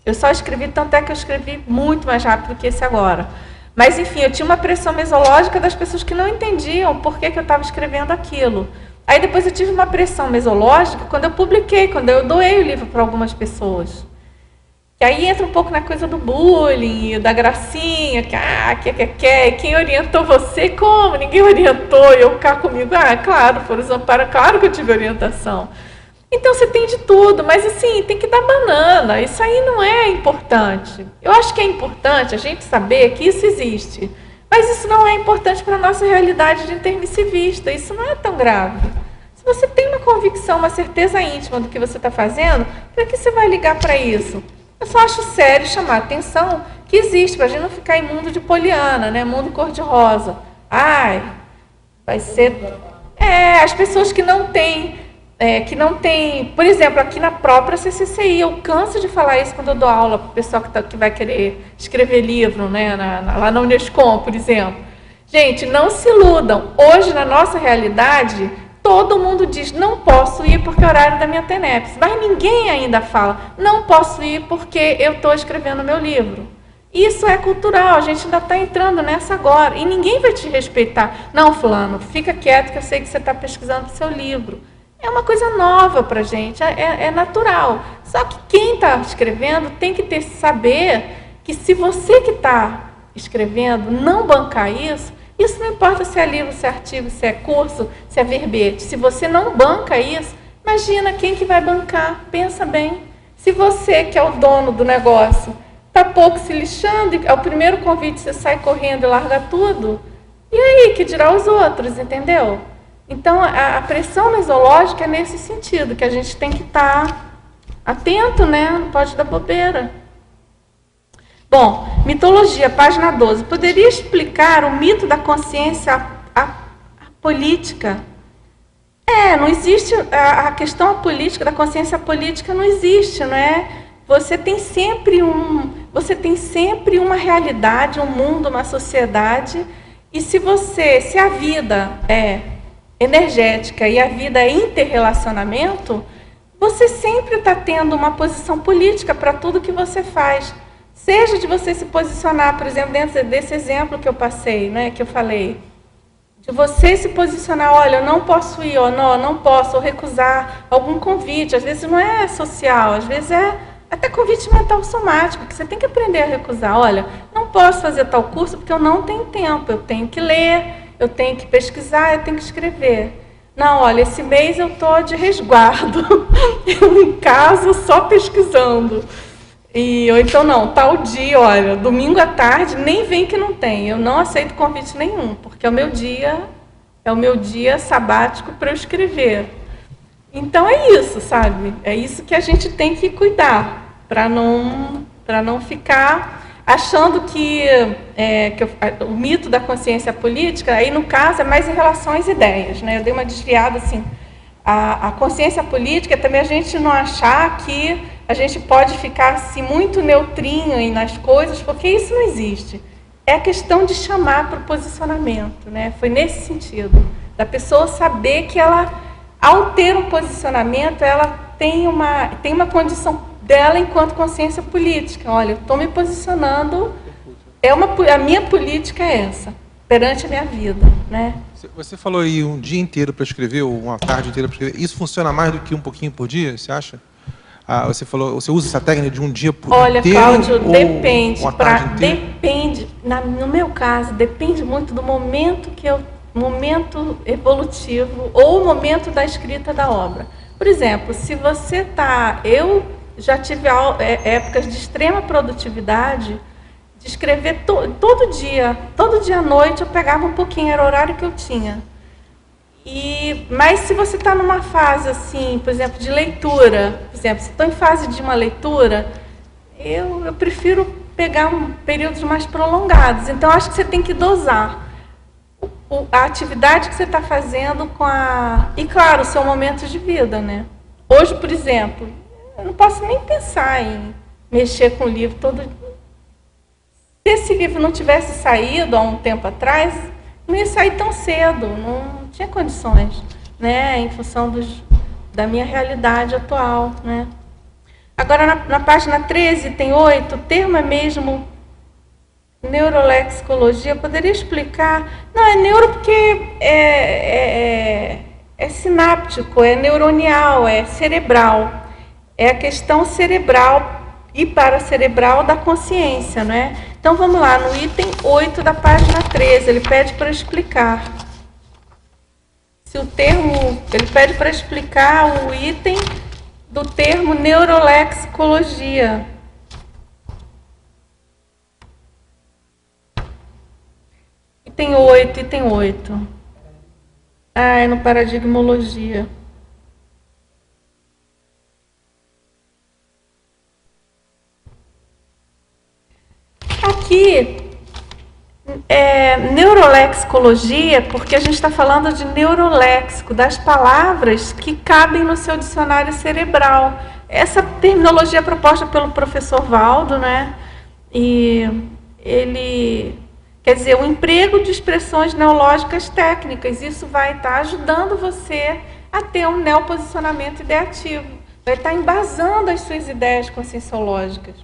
Eu só escrevi, tanto é que eu escrevi muito mais rápido que esse agora. Mas, enfim, eu tinha uma pressão mesológica das pessoas que não entendiam por que eu estava escrevendo aquilo. Aí depois eu tive uma pressão mesológica quando eu publiquei, quando eu doei o livro para algumas pessoas. E aí entra um pouco na coisa do bullying, da gracinha, quem orientou você? Como? Ninguém orientou, eu cá comigo, claro, por exemplo, claro que eu tive orientação. Então, você tem de tudo, mas assim, tem que dar banana, isso aí não é importante. Eu acho que é importante a gente saber que isso existe, mas isso não é importante para a nossa realidade de intermissivista, isso não é tão grave. Se você tem uma convicção, uma certeza íntima do que você está fazendo, para que você vai ligar para isso? Eu só acho sério chamar a atenção que existe, para a gente não ficar em mundo de poliana, né? Mundo cor-de-rosa. Vai ser... as pessoas que não têm, por exemplo, aqui na própria CCCI, eu canso de falar isso quando eu dou aula para o pessoal que vai querer escrever livro, né? Lá na Unescom, por exemplo. Gente, não se iludam. Hoje, na nossa realidade... Todo mundo diz, não posso ir porque é horário da minha TENEPS. Mas ninguém ainda fala, não posso ir porque eu estou escrevendo meu livro. Isso é cultural, a gente ainda está entrando nessa agora. E ninguém vai te respeitar. Não, fulano, fica quieto que eu sei que você está pesquisando o seu livro. É uma coisa nova para a gente, é natural. Só que quem está escrevendo tem que saber que se você que está escrevendo não bancar isso não importa se é livro, se é artigo, se é curso, se é verbete. Se você não banca isso, imagina quem que vai bancar. Pensa bem. Se você, que é o dono do negócio, está pouco se lixando, e ao primeiro convite você sai correndo e larga tudo, e aí, que dirá os outros, entendeu? Então, a pressão mesológica é nesse sentido, que a gente tem que estar atento, né? Não pode dar bobeira. Bom, mitologia, página 12. Poderia explicar o mito da consciência apolítica? Não existe, a questão apolítica, da consciência política não existe, não é? Você tem sempre uma realidade, um mundo, uma sociedade, e se a vida é energética e a vida é interrelacionamento, você sempre está tendo uma posição política para tudo que você faz. Seja de você se posicionar, por exemplo, dentro desse exemplo que eu passei, né, que eu falei, de você se posicionar, olha, eu não posso ir, ou não posso, ou recusar algum convite. Às vezes não é social, às vezes é até convite mental somático, que você tem que aprender a recusar. Olha, não posso fazer tal curso porque eu não tenho tempo, eu tenho que ler, eu tenho que pesquisar, eu tenho que escrever. Não, olha, esse mês eu estou de resguardo, eu em casa só pesquisando. Ou então, não, tal dia, olha, domingo à tarde, nem vem que não tem. Eu não aceito convite nenhum, porque é o meu dia sabático para eu escrever. Então, é isso, sabe? É isso que a gente tem que cuidar, para não ficar achando que o mito da consciência política, aí, no caso, é mais em relação às ideias, né? Eu dei uma desviada, assim. A consciência política é também a gente não achar que a gente pode ficar assim, muito neutrinho nas coisas, porque isso não existe. É a questão de chamar para o posicionamento, né? Foi nesse sentido, da pessoa saber que ela, ao ter um posicionamento, ela tem uma condição dela enquanto consciência política. Olha, eu estou me posicionando, a minha política é essa, perante a minha vida, né? Você falou aí um dia inteiro para escrever, ou uma tarde inteira para escrever. Isso funciona mais do que um pouquinho por dia, você acha? Você falou, você usa essa técnica de um dia por Olha, inteiro? Cláudio, ou depende. uma tarde inteira? Depende. No meu caso, depende muito do momento momento evolutivo ou o momento da escrita da obra. Por exemplo, se você está... Eu já tive épocas de extrema produtividade, de escrever todo dia à noite eu pegava um pouquinho, era o horário que eu tinha. Mas se você está numa fase assim, por exemplo, de leitura, por exemplo, se estou em fase de uma leitura, eu prefiro pegar períodos mais prolongados. Então, acho que você tem que dosar a atividade que você está fazendo e, claro, o seu momento de vida, né? Hoje, por exemplo, eu não posso nem pensar em mexer com o livro todo. Se esse livro não tivesse saído há um tempo atrás, não ia sair tão cedo, não tinha condições, né, em função da minha realidade atual, né. Agora, na página 13, tem 8, o termo é mesmo neurolexicologia. Poderia explicar? Não, é neuro porque é sináptico, é neuronial, é cerebral. É a questão cerebral e paracerebral da consciência, não é? Então, vamos lá, no item 8 da página 13, ele pede para explicar. Ele pede para explicar o item do termo neurolexicologia. Item 8. É no paradigmologia. Aqui, neurolexicologia, porque a gente está falando de neuroléxico, das palavras que cabem no seu dicionário cerebral. Essa terminologia é proposta pelo professor Valdo, né? E ele, quer dizer, o emprego de expressões neológicas técnicas, isso vai estar ajudando você a ter um neoposicionamento ideativo, vai estar embasando as suas ideias conscienciológicas.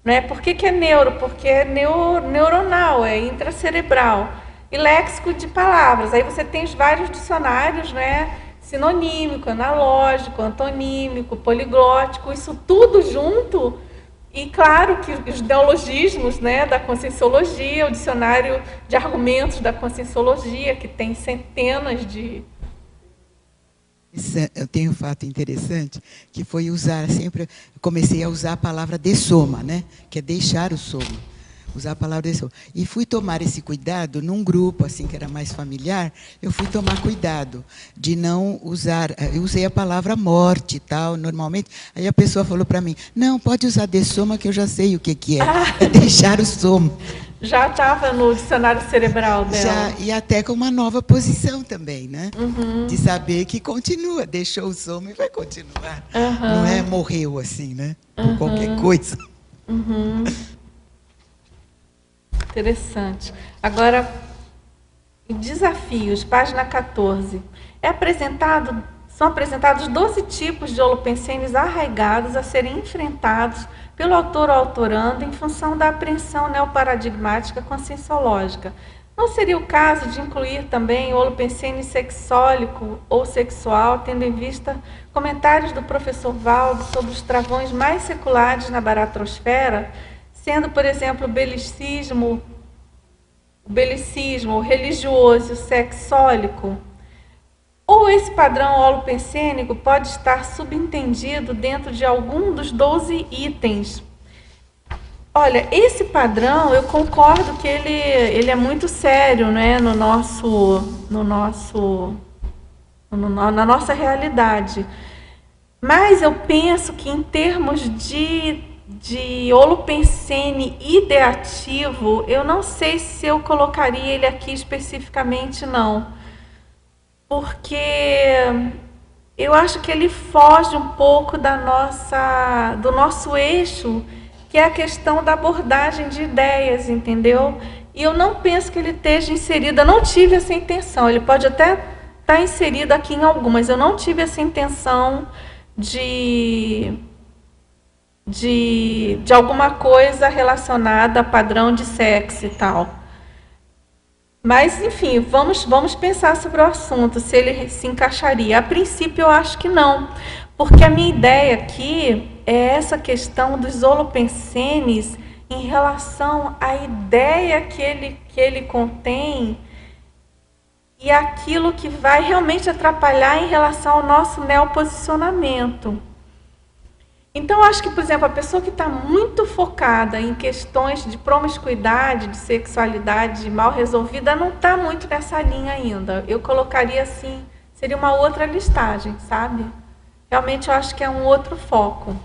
Né? Por que é neuro? Porque é neuronal, é intracerebral. E léxico de palavras. Aí você tem os vários dicionários, né? Sinonímico, analógico, antonímico, poliglótico, isso tudo junto. E claro que os neologismos, né, da conscienciologia, o dicionário de argumentos da conscienciologia, que tem centenas de... Eu tenho um fato interessante, que foi usar sempre, comecei a usar a palavra dessoma, né? Que é deixar o soma, usar a palavra dessoma. E fui tomar esse cuidado num grupo assim que era mais familiar, eu fui tomar cuidado de não usar, eu usei a palavra morte e tal, normalmente, aí a pessoa falou para mim, não, pode usar dessoma que eu já sei o que é deixar o soma. Já estava no dicionário cerebral dela. Já, e até com uma nova posição também, né? Uhum. De saber que continua, deixou o soma e vai continuar. Uhum. Não é morreu assim, né? Por qualquer coisa. Uhum. Interessante. Agora, desafios, página 14. É apresentado são apresentados 12 tipos de holopensênios arraigados a serem enfrentados pelo autor ou autorando em função da apreensão neoparadigmática conscienciológica. Não seria o caso de incluir também o holopensênio sexólico ou sexual, tendo em vista comentários do professor Valdo sobre os travões mais seculares na baratrosfera, sendo, por exemplo, o belicismo o religioso e o sexólico? Ou esse padrão holopensênico pode estar subentendido dentro de algum dos 12 itens? Olha, esse padrão, eu concordo que ele é muito sério, né, na nossa realidade. Mas eu penso que em termos de holopensene ideativo, eu não sei se eu colocaria ele aqui especificamente, não. Porque eu acho que ele foge um pouco do nosso eixo, que é a questão da abordagem de ideias, entendeu? E eu não penso que ele esteja inserido, eu não tive essa intenção, ele pode até estar inserido aqui em algumas, eu não tive essa intenção de alguma coisa relacionada a padrão de sexo e tal. Mas, enfim, vamos pensar sobre o assunto, se ele se encaixaria. A princípio, eu acho que não, porque a minha ideia aqui é essa questão dos holopensenes em relação à ideia que ele contém e aquilo que vai realmente atrapalhar em relação ao nosso neoposicionamento. Então, eu acho que, por exemplo, a pessoa que está muito focada em questões de promiscuidade, de sexualidade mal resolvida, não está muito nessa linha ainda. Eu colocaria assim, seria uma outra listagem, sabe? Realmente, eu acho que é um outro foco.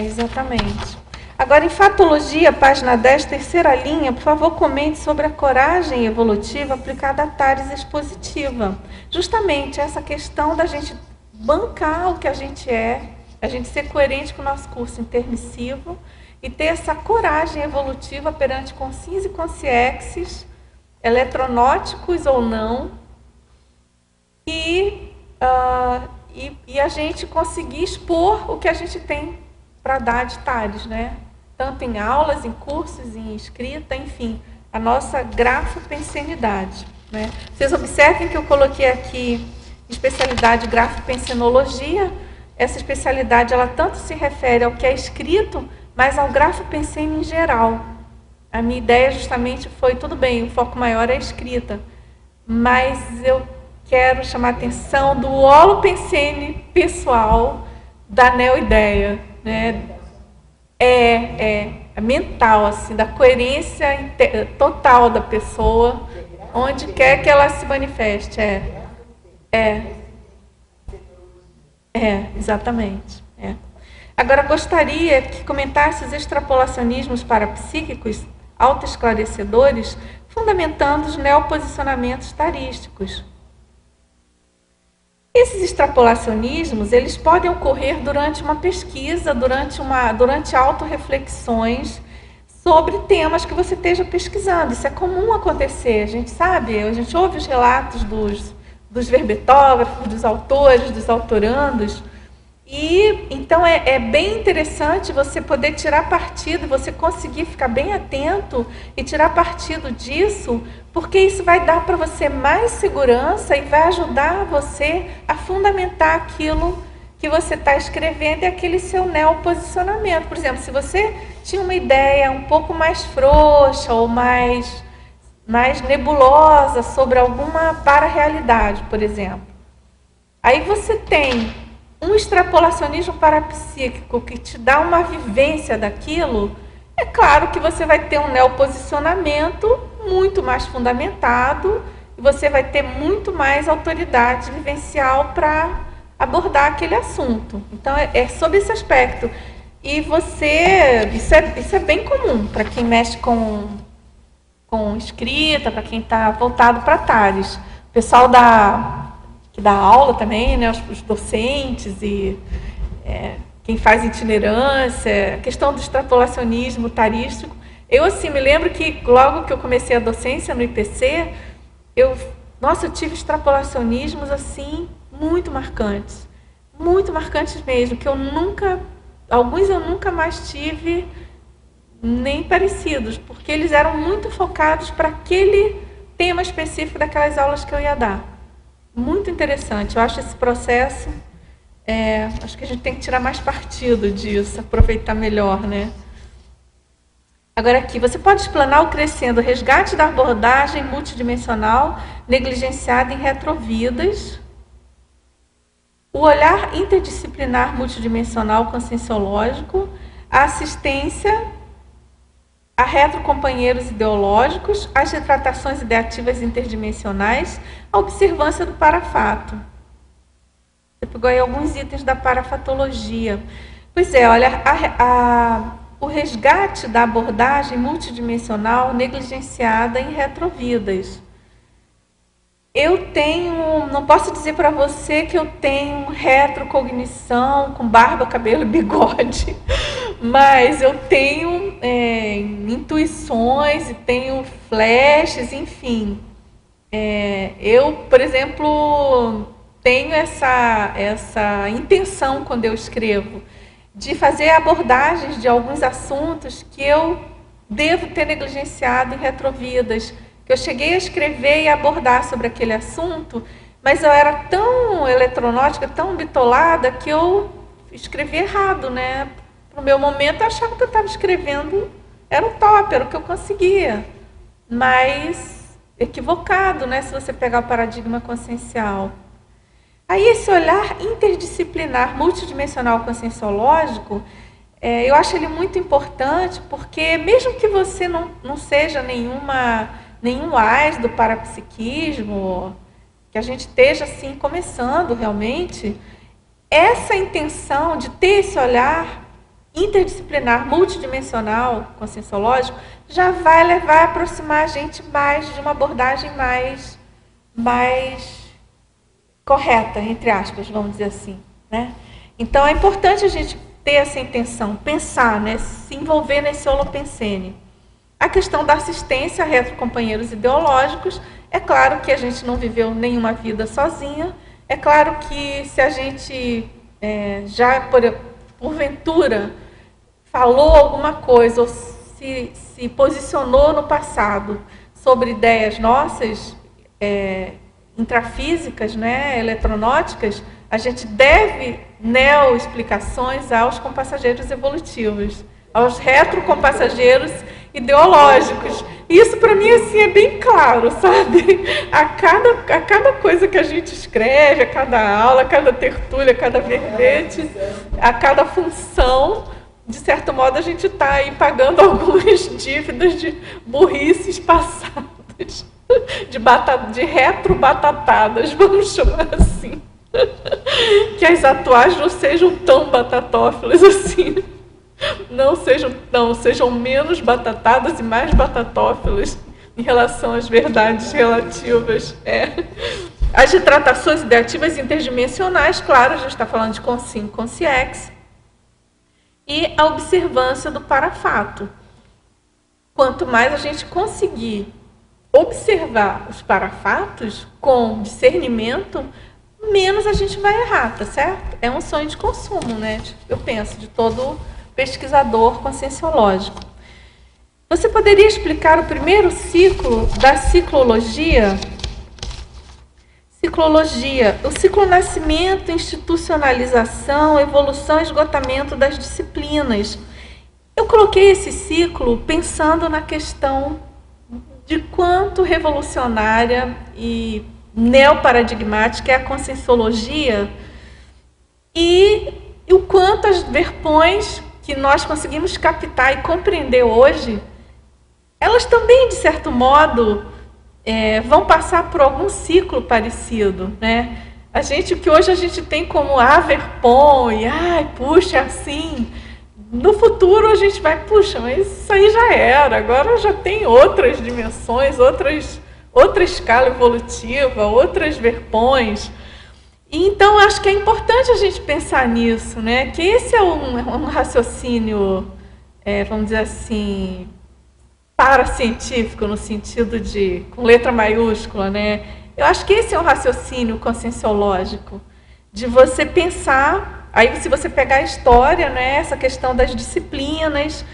Exatamente. Agora, em Fatologia, página 10, terceira linha, por favor, comente sobre a coragem evolutiva aplicada à TARES expositiva. Justamente essa questão da gente bancar o que a gente ser coerente com o nosso curso intermissivo e ter essa coragem evolutiva perante consciência e consciexes, eletronóticos ou não, e a gente conseguir expor o que a gente tem para dar de TARES, né? Tanto em aulas, em cursos, em escrita, enfim, a nossa grafopensenidade, né? Vocês observem que eu coloquei aqui especialidade grafopensenologia. Essa especialidade, ela tanto se refere ao que é escrito, mas ao grafopensene em geral. A minha ideia justamente foi, tudo bem, o foco maior é a escrita, mas eu quero chamar a atenção do holopensene pessoal da neoideia, né? Mental, assim, da coerência total da pessoa, onde quer que ela se manifeste. Exatamente. Agora, gostaria que comentasse os extrapolacionismos parapsíquicos autoesclarecedores, fundamentando os neoposicionamentos tarísticos. Esses extrapolacionismos, eles podem ocorrer durante uma pesquisa, durante autorreflexões sobre temas que você esteja pesquisando. Isso é comum acontecer, a gente sabe, a gente ouve os relatos dos verbetógrafos, dos autores, dos autorandos, e então é bem interessante você poder tirar partido, você conseguir ficar bem atento e tirar partido disso, porque isso vai dar para você mais segurança e vai ajudar você a fundamentar aquilo que você está escrevendo e aquele seu neoposicionamento. Por exemplo, se você tinha uma ideia um pouco mais frouxa ou mais nebulosa sobre alguma para-realidade, por exemplo. Aí você tem um extrapolacionismo parapsíquico que te dá uma vivência daquilo, é claro que você vai ter um neoposicionamento muito mais fundamentado e você vai ter muito mais autoridade vivencial para abordar aquele assunto. Então, é sobre esse aspecto. E isso é bem comum para quem mexe com escrita, para quem está voltado para TARES. O pessoal que dá aula também, né, os docentes e quem faz itinerância, a questão do extrapolacionismo tarístico. Eu, assim, me lembro que logo que eu comecei a docência no IPC, eu Nossa, eu tive extrapolacionismos assim muito marcantes mesmo, que alguns eu nunca mais tive nem parecidos, porque eles eram muito focados para aquele tema específico daquelas aulas que eu ia dar. Muito interessante, eu acho esse processo, acho que a gente tem que tirar mais partido disso, aproveitar melhor, né? Agora aqui, você pode explanar o crescendo resgate da abordagem multidimensional negligenciada em retrovidas, o olhar interdisciplinar multidimensional conscienciológico, a assistência a retrocompanheiros ideológicos, as retratações ideativas interdimensionais, a observância do parafato. Você pegou aí alguns itens da parafatologia. Pois é, olha, o resgate da abordagem multidimensional negligenciada em retrovidas. Eu tenho, não posso dizer para você que eu tenho retrocognição com barba, cabelo e bigode, mas eu tenho intuições e tenho flashes, enfim. Eu, por exemplo, tenho essa intenção quando eu escrevo, de fazer abordagens de alguns assuntos que eu devo ter negligenciado em retrovidas, que eu cheguei a escrever e abordar sobre aquele assunto, mas eu era tão eletronótica, tão bitolada, que eu escrevi errado, né? No meu momento, eu achava que eu estava escrevendo, era o top, era o que eu conseguia, mas equivocado, né? Se você pegar o paradigma consciencial. Aí esse olhar interdisciplinar, multidimensional conscienciológico, eu acho ele muito importante, porque mesmo que você não seja nenhum AIS do parapsiquismo, que a gente esteja assim começando realmente, essa intenção de ter esse olhar interdisciplinar, multidimensional, conscienciológico, já vai levar a aproximar a gente mais de uma abordagem mais correta, entre aspas, vamos dizer assim, né? Então é importante a gente ter essa intenção, pensar, né, se envolver nesse holopensene. A questão da assistência a retrocompanheiros ideológicos, é claro que a gente não viveu nenhuma vida sozinha, é claro que se a gente já, porventura, falou alguma coisa ou se posicionou no passado sobre ideias nossas, intrafísicas, né, eletronóticas, a gente deve neo-explicações aos compassageiros evolutivos, aos retrocompassageiros ideológicos. Isso, para mim, assim, é bem claro, sabe? A cada coisa que a gente escreve, a cada aula, a cada tertúlia, a cada verbete, a cada função, de certo modo, a gente está aí pagando algumas dívidas de burrices passadas, de retrobatatadas, vamos chamar assim. Que as atuais não sejam tão batatófilas assim. Não sejam menos batatadas e mais batatófilas em relação às verdades relativas. As retratações ideativas interdimensionais, claro, a gente está falando de Consciem, Consciex, e a observância do parafato. Quanto mais a gente conseguir observar os parafatos com discernimento, menos a gente vai errar, tá certo? É um sonho de consumo, né? Eu penso, de todo pesquisador conscienciológico. Você poderia explicar o primeiro ciclo da ciclologia? O ciclo nascimento, institucionalização, evolução e esgotamento das disciplinas. Eu coloquei esse ciclo pensando na questão de quanto revolucionária e neoparadigmática é a conscienciologia e o quanto as verpões que nós conseguimos captar e compreender hoje, elas também, de certo modo, vão passar por algum ciclo parecido, né? O que hoje a gente tem como verpõe, puxa, é assim. No futuro a gente vai, puxa, mas isso aí já era, agora já tem outras dimensões, outra escala evolutiva, outras verpões. E, então, acho que é importante a gente pensar nisso, né? Que esse é um raciocínio, vamos dizer assim, paracientífico, no sentido de, com letra maiúscula, né? Eu acho que esse é um raciocínio conscienciológico, de você pensar, aí se você pegar a história, né, essa questão das disciplinas,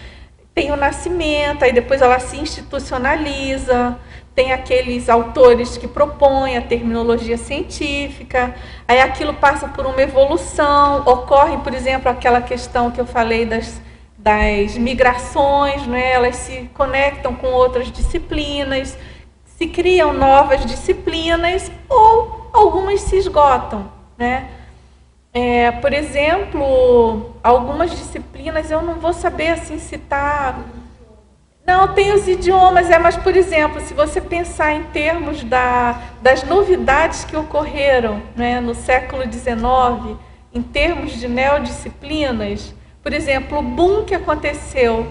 tem o nascimento, aí depois ela se institucionaliza, tem aqueles autores que propõem a terminologia científica, aí aquilo passa por uma evolução, ocorre, por exemplo, aquela questão que eu falei das migrações, né? Elas se conectam com outras disciplinas, se criam novas disciplinas ou algumas se esgotam, né? Por exemplo, algumas disciplinas eu não vou saber assim citar. Não, tem os idiomas, mas, por exemplo, se você pensar em termos das novidades que ocorreram, né, no século XIX, em termos de neodisciplinas, por exemplo, o boom que aconteceu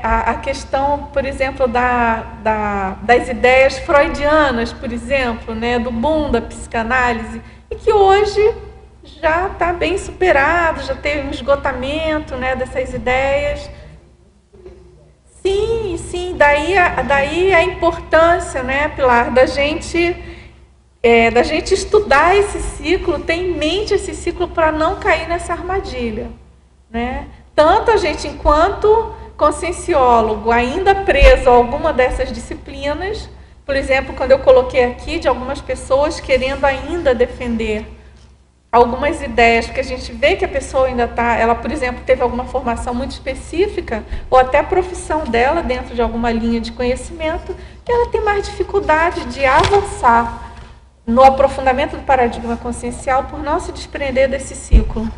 a questão, por exemplo, das ideias freudianas, por exemplo, né, do boom da psicanálise, e que hoje já está bem superado, já teve um esgotamento, né, dessas ideias. Sim, daí a importância, né, Pilar, da gente estudar esse ciclo, ter em mente esse ciclo para não cair nessa armadilha, né? Tanto a gente, enquanto conscienciólogo, ainda preso a alguma dessas disciplinas, por exemplo, quando eu coloquei aqui de algumas pessoas querendo ainda defender algumas ideias, porque a gente vê que a pessoa ainda está, ela, por exemplo, teve alguma formação muito específica, ou até a profissão dela dentro de alguma linha de conhecimento, que ela tem mais dificuldade de avançar no aprofundamento do paradigma consciencial por não se desprender desse ciclo.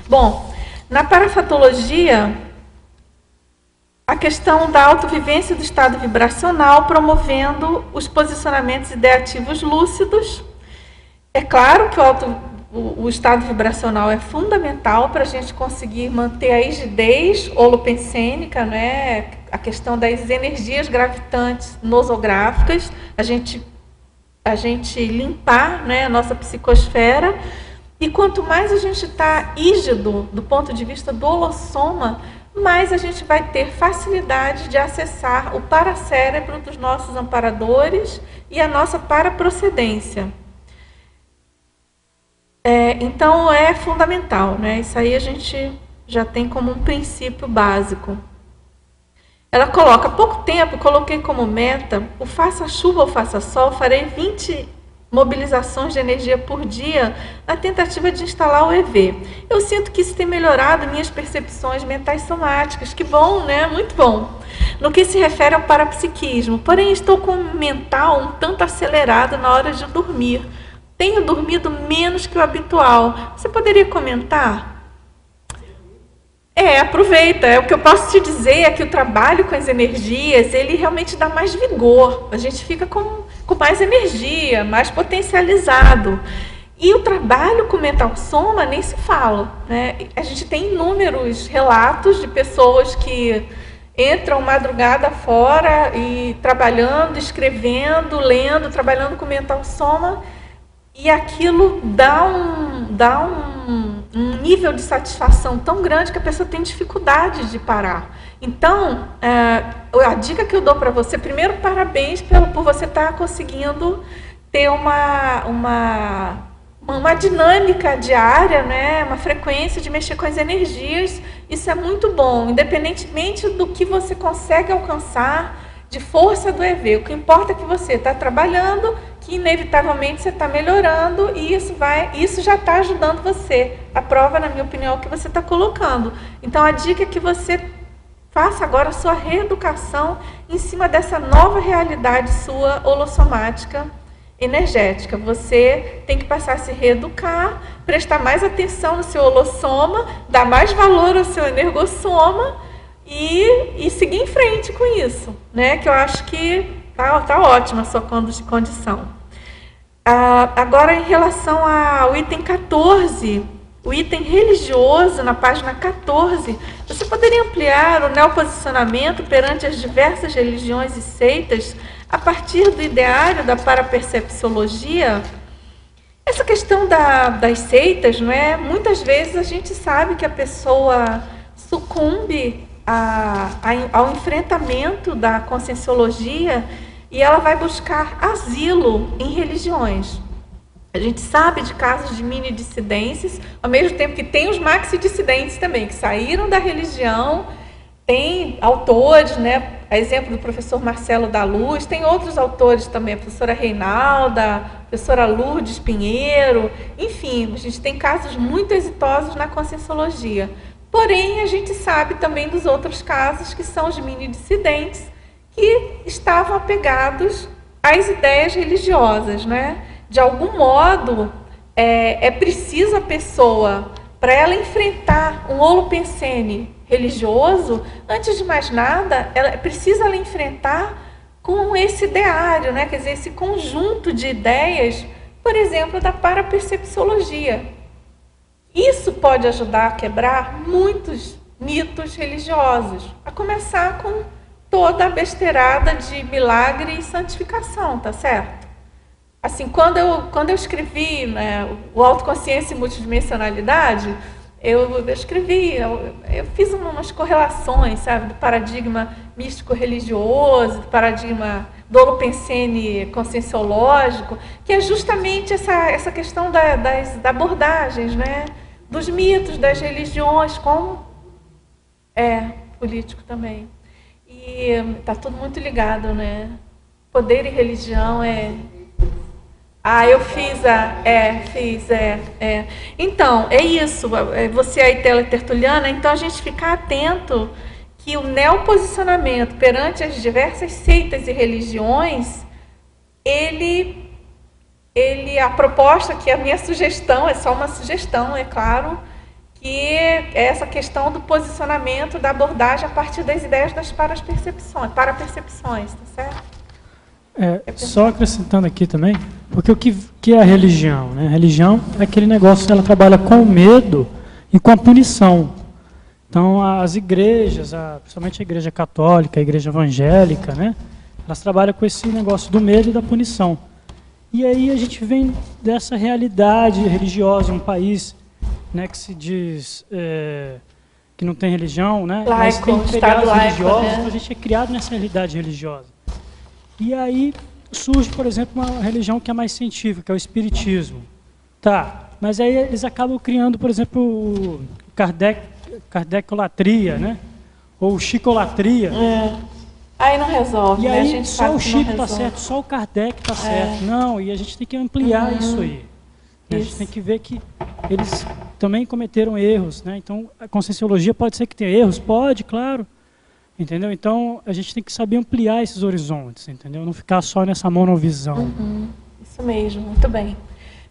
Bom, na parafatologia, a questão da autovivência do estado vibracional, promovendo os posicionamentos ideativos lúcidos. É claro que o estado vibracional é fundamental para a gente conseguir manter a rigidez holopensênica, né? A questão das energias gravitantes nosográficas, a gente limpar, né, a nossa psicosfera. E quanto mais a gente está rígido do ponto de vista do holossoma, mais a gente vai ter facilidade de acessar o paracérebro dos nossos amparadores e a nossa paraprocedência. Então é fundamental, né? Isso aí a gente já tem como um princípio básico. Ela coloca, há pouco tempo, coloquei como meta, o faça chuva ou faça sol, farei 20 mobilizações de energia por dia na tentativa de instalar o EV. Eu sinto que isso tem melhorado minhas percepções mentais somáticas. Que bom, né? Muito bom. No que se refere ao parapsiquismo, porém estou com o mental um tanto acelerado na hora de dormir. Tenho dormido menos que o habitual. Você poderia comentar? Aproveita. O que eu posso te dizer é que o trabalho com as energias, ele realmente dá mais vigor. A gente fica com mais energia, mais potencializado. E o trabalho com mental soma nem se fala, né? A gente tem inúmeros relatos de pessoas que entram madrugada fora e trabalhando, escrevendo, lendo, trabalhando com mental soma, e aquilo dá um nível de satisfação tão grande que a pessoa tem dificuldade de parar. Então, a dica que eu dou para você, primeiro, parabéns por você estar conseguindo ter uma dinâmica diária, né? Uma frequência de mexer com as energias. Isso é muito bom, independentemente do que você consegue alcançar de força do EV. O que importa é que você está trabalhando, que inevitavelmente você está melhorando, e isso já está ajudando você. A prova, na minha opinião, é o que você está colocando. Então, a dica é que você faça agora a sua reeducação em cima dessa nova realidade sua holossomática energética. Você tem que passar a se reeducar, prestar mais atenção no seu holossoma, dar mais valor ao seu energossoma e seguir em frente com isso, né? Que eu acho que tá ótima a sua condição. Agora, em relação ao item 14, o item religioso, na página 14, você poderia ampliar o neoposicionamento perante as diversas religiões e seitas a partir do ideário da parapercepciologia? Essa questão das seitas, não é? Muitas vezes a gente sabe que a pessoa sucumbe ao enfrentamento da conscienciologia e ela vai buscar asilo em religiões. A gente sabe de casos de mini-dissidências, ao mesmo tempo que tem os maxi-dissidentes também, que saíram da religião. Tem autores, né, a exemplo do professor Marcelo da Luz, tem outros autores também, a professora Reinalda, a professora Lourdes Pinheiro, enfim, a gente tem casos muito exitosos na Conscienciologia. Porém, a gente sabe também dos outros casos, que são os mini-dissidentes, que estavam apegados às ideias religiosas, né? De algum modo, é preciso a pessoa, para ela enfrentar um holopensene religioso, antes de mais nada, precisa ela enfrentar com esse ideário, né? Quer dizer, esse conjunto de ideias, por exemplo, da parapercepciologia. Isso pode ajudar a quebrar muitos mitos religiosos, a começar com toda a besteirada de milagre e santificação, tá certo? Assim, quando eu escrevi, né, o Autoconsciência e Multidimensionalidade, eu escrevi, eu fiz umas correlações, sabe, do paradigma místico-religioso, do paradigma do holopensene conscienciológico, que é justamente essa questão das abordagens, né, dos mitos, das religiões, como político também. E está tudo muito ligado, né? Poder e religião eu fiz Então, é isso. Você aí, teletertuliana, então a gente ficar atento que o neoposicionamento perante as diversas seitas e religiões, a proposta, que a minha sugestão, é só uma sugestão, é claro, que é essa questão do posicionamento, da abordagem a partir das ideias das parapercepções, tá certo? Só acrescentando aqui também, porque o que é a religião? Né? A religião é aquele negócio que ela trabalha com o medo e com a punição. Então, as igrejas, principalmente a igreja católica, a igreja evangélica, né? Elas trabalham com esse negócio do medo e da punição. E aí a gente vem dessa realidade religiosa, um país, né, que se diz que não tem religião, né? Laico, mas tem feriados religiosos, né? então a gente é criado nessa realidade religiosa. E aí surge, por exemplo, uma religião que é mais científica, que é o espiritismo. Tá, mas aí eles acabam criando, por exemplo, o kardecolatria, né? Ou chicolatria. Aí não resolve, e né? aí A gente só o Chico está resolve. certo, só o Kardec está certo. Não, e a gente tem que ampliar isso aí. A gente tem que ver que eles também cometeram erros, né? Então, a Conscienciologia pode ser que tenha erros? Pode, claro. Entendeu? Então, a gente tem que saber ampliar esses horizontes, entendeu? Não ficar só nessa monovisão. Isso mesmo, muito bem.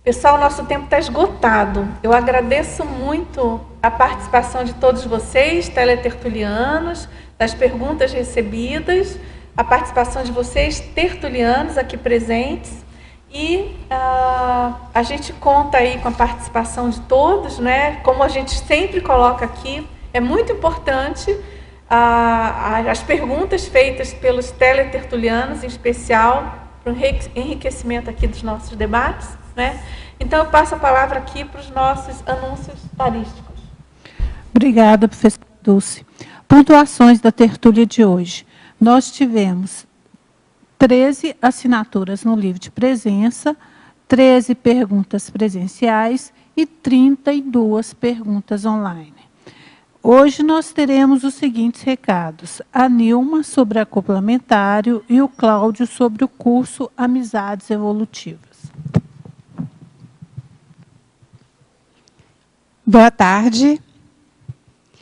Pessoal, nosso tempo está esgotado. Eu agradeço muito a participação de todos vocês, teletertulianos, das perguntas recebidas, a participação de vocês, tertulianos, aqui presentes. E a gente conta aí com a participação de todos, né? Como a gente sempre coloca aqui, é muito importante as perguntas feitas pelos teletertulianos, em especial, para o enriquecimento aqui dos nossos debates, né? Então, eu passo a palavra aqui para os nossos anúncios tarísticos. Obrigada, professora Dulce. Pontuações da tertúlia de hoje. Nós tivemos 13 assinaturas no livro de presença, 13 perguntas presenciais e 32 perguntas online. Hoje nós teremos os seguintes recados. A Nilma sobre acoplamentário e o Cláudio sobre o curso Amizades Evolutivas. Boa tarde.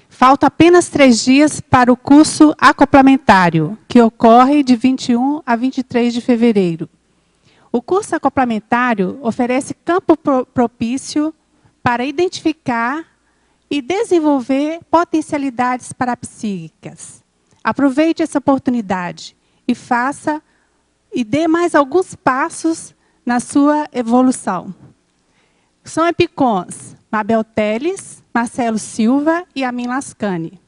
Falta apenas 3 dias para o curso acoplamentário, que ocorre de 21 a 23 de fevereiro. O curso acoplamentário oferece campo propício para identificar e desenvolver potencialidades parapsíquicas. Aproveite essa oportunidade e dê mais alguns passos na sua evolução. São epicons Mabel Teles, Marcelo Silva e Amin Lascani.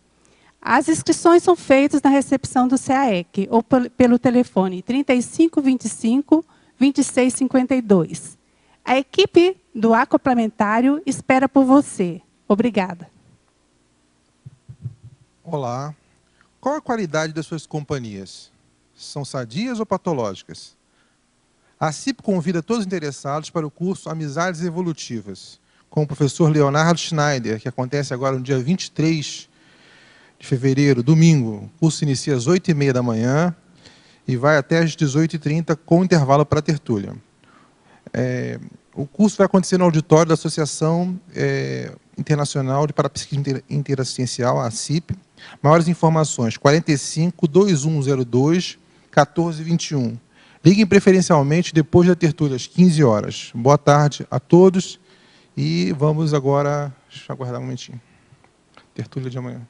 As inscrições são feitas na recepção do CAEC ou pelo telefone 3525-2652. A equipe do acoplamentário espera por você. Obrigada. Olá. Qual a qualidade das suas companhias? São sadias ou patológicas? A CIP convida todos os interessados para o curso Amizades Evolutivas, com o professor Leonardo Schneider, que acontece agora no dia 23 de fevereiro, domingo. O curso inicia às 8h30 da manhã e vai até às 18h30, com intervalo para a tertúlia. O curso vai acontecer no auditório da Associação Internacional de Parapsiquismo Interassistencial, a ACIP. Maiores informações, 45-2102-1421. Liguem preferencialmente depois da tertúlia, às 15 horas. Boa tarde a todos. E vamos agora... Deixa eu aguardar um momentinho. Tertúlia de amanhã.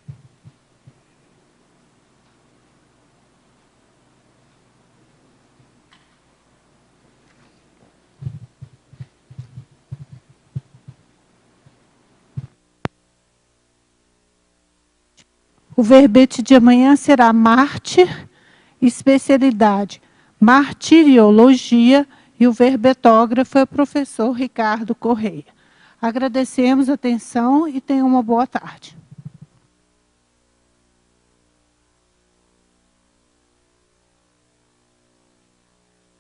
O verbete de amanhã será mártir, especialidade martiriologia, e o verbetógrafo é o professor Ricardo Correia. Agradecemos a atenção e tenham uma boa tarde.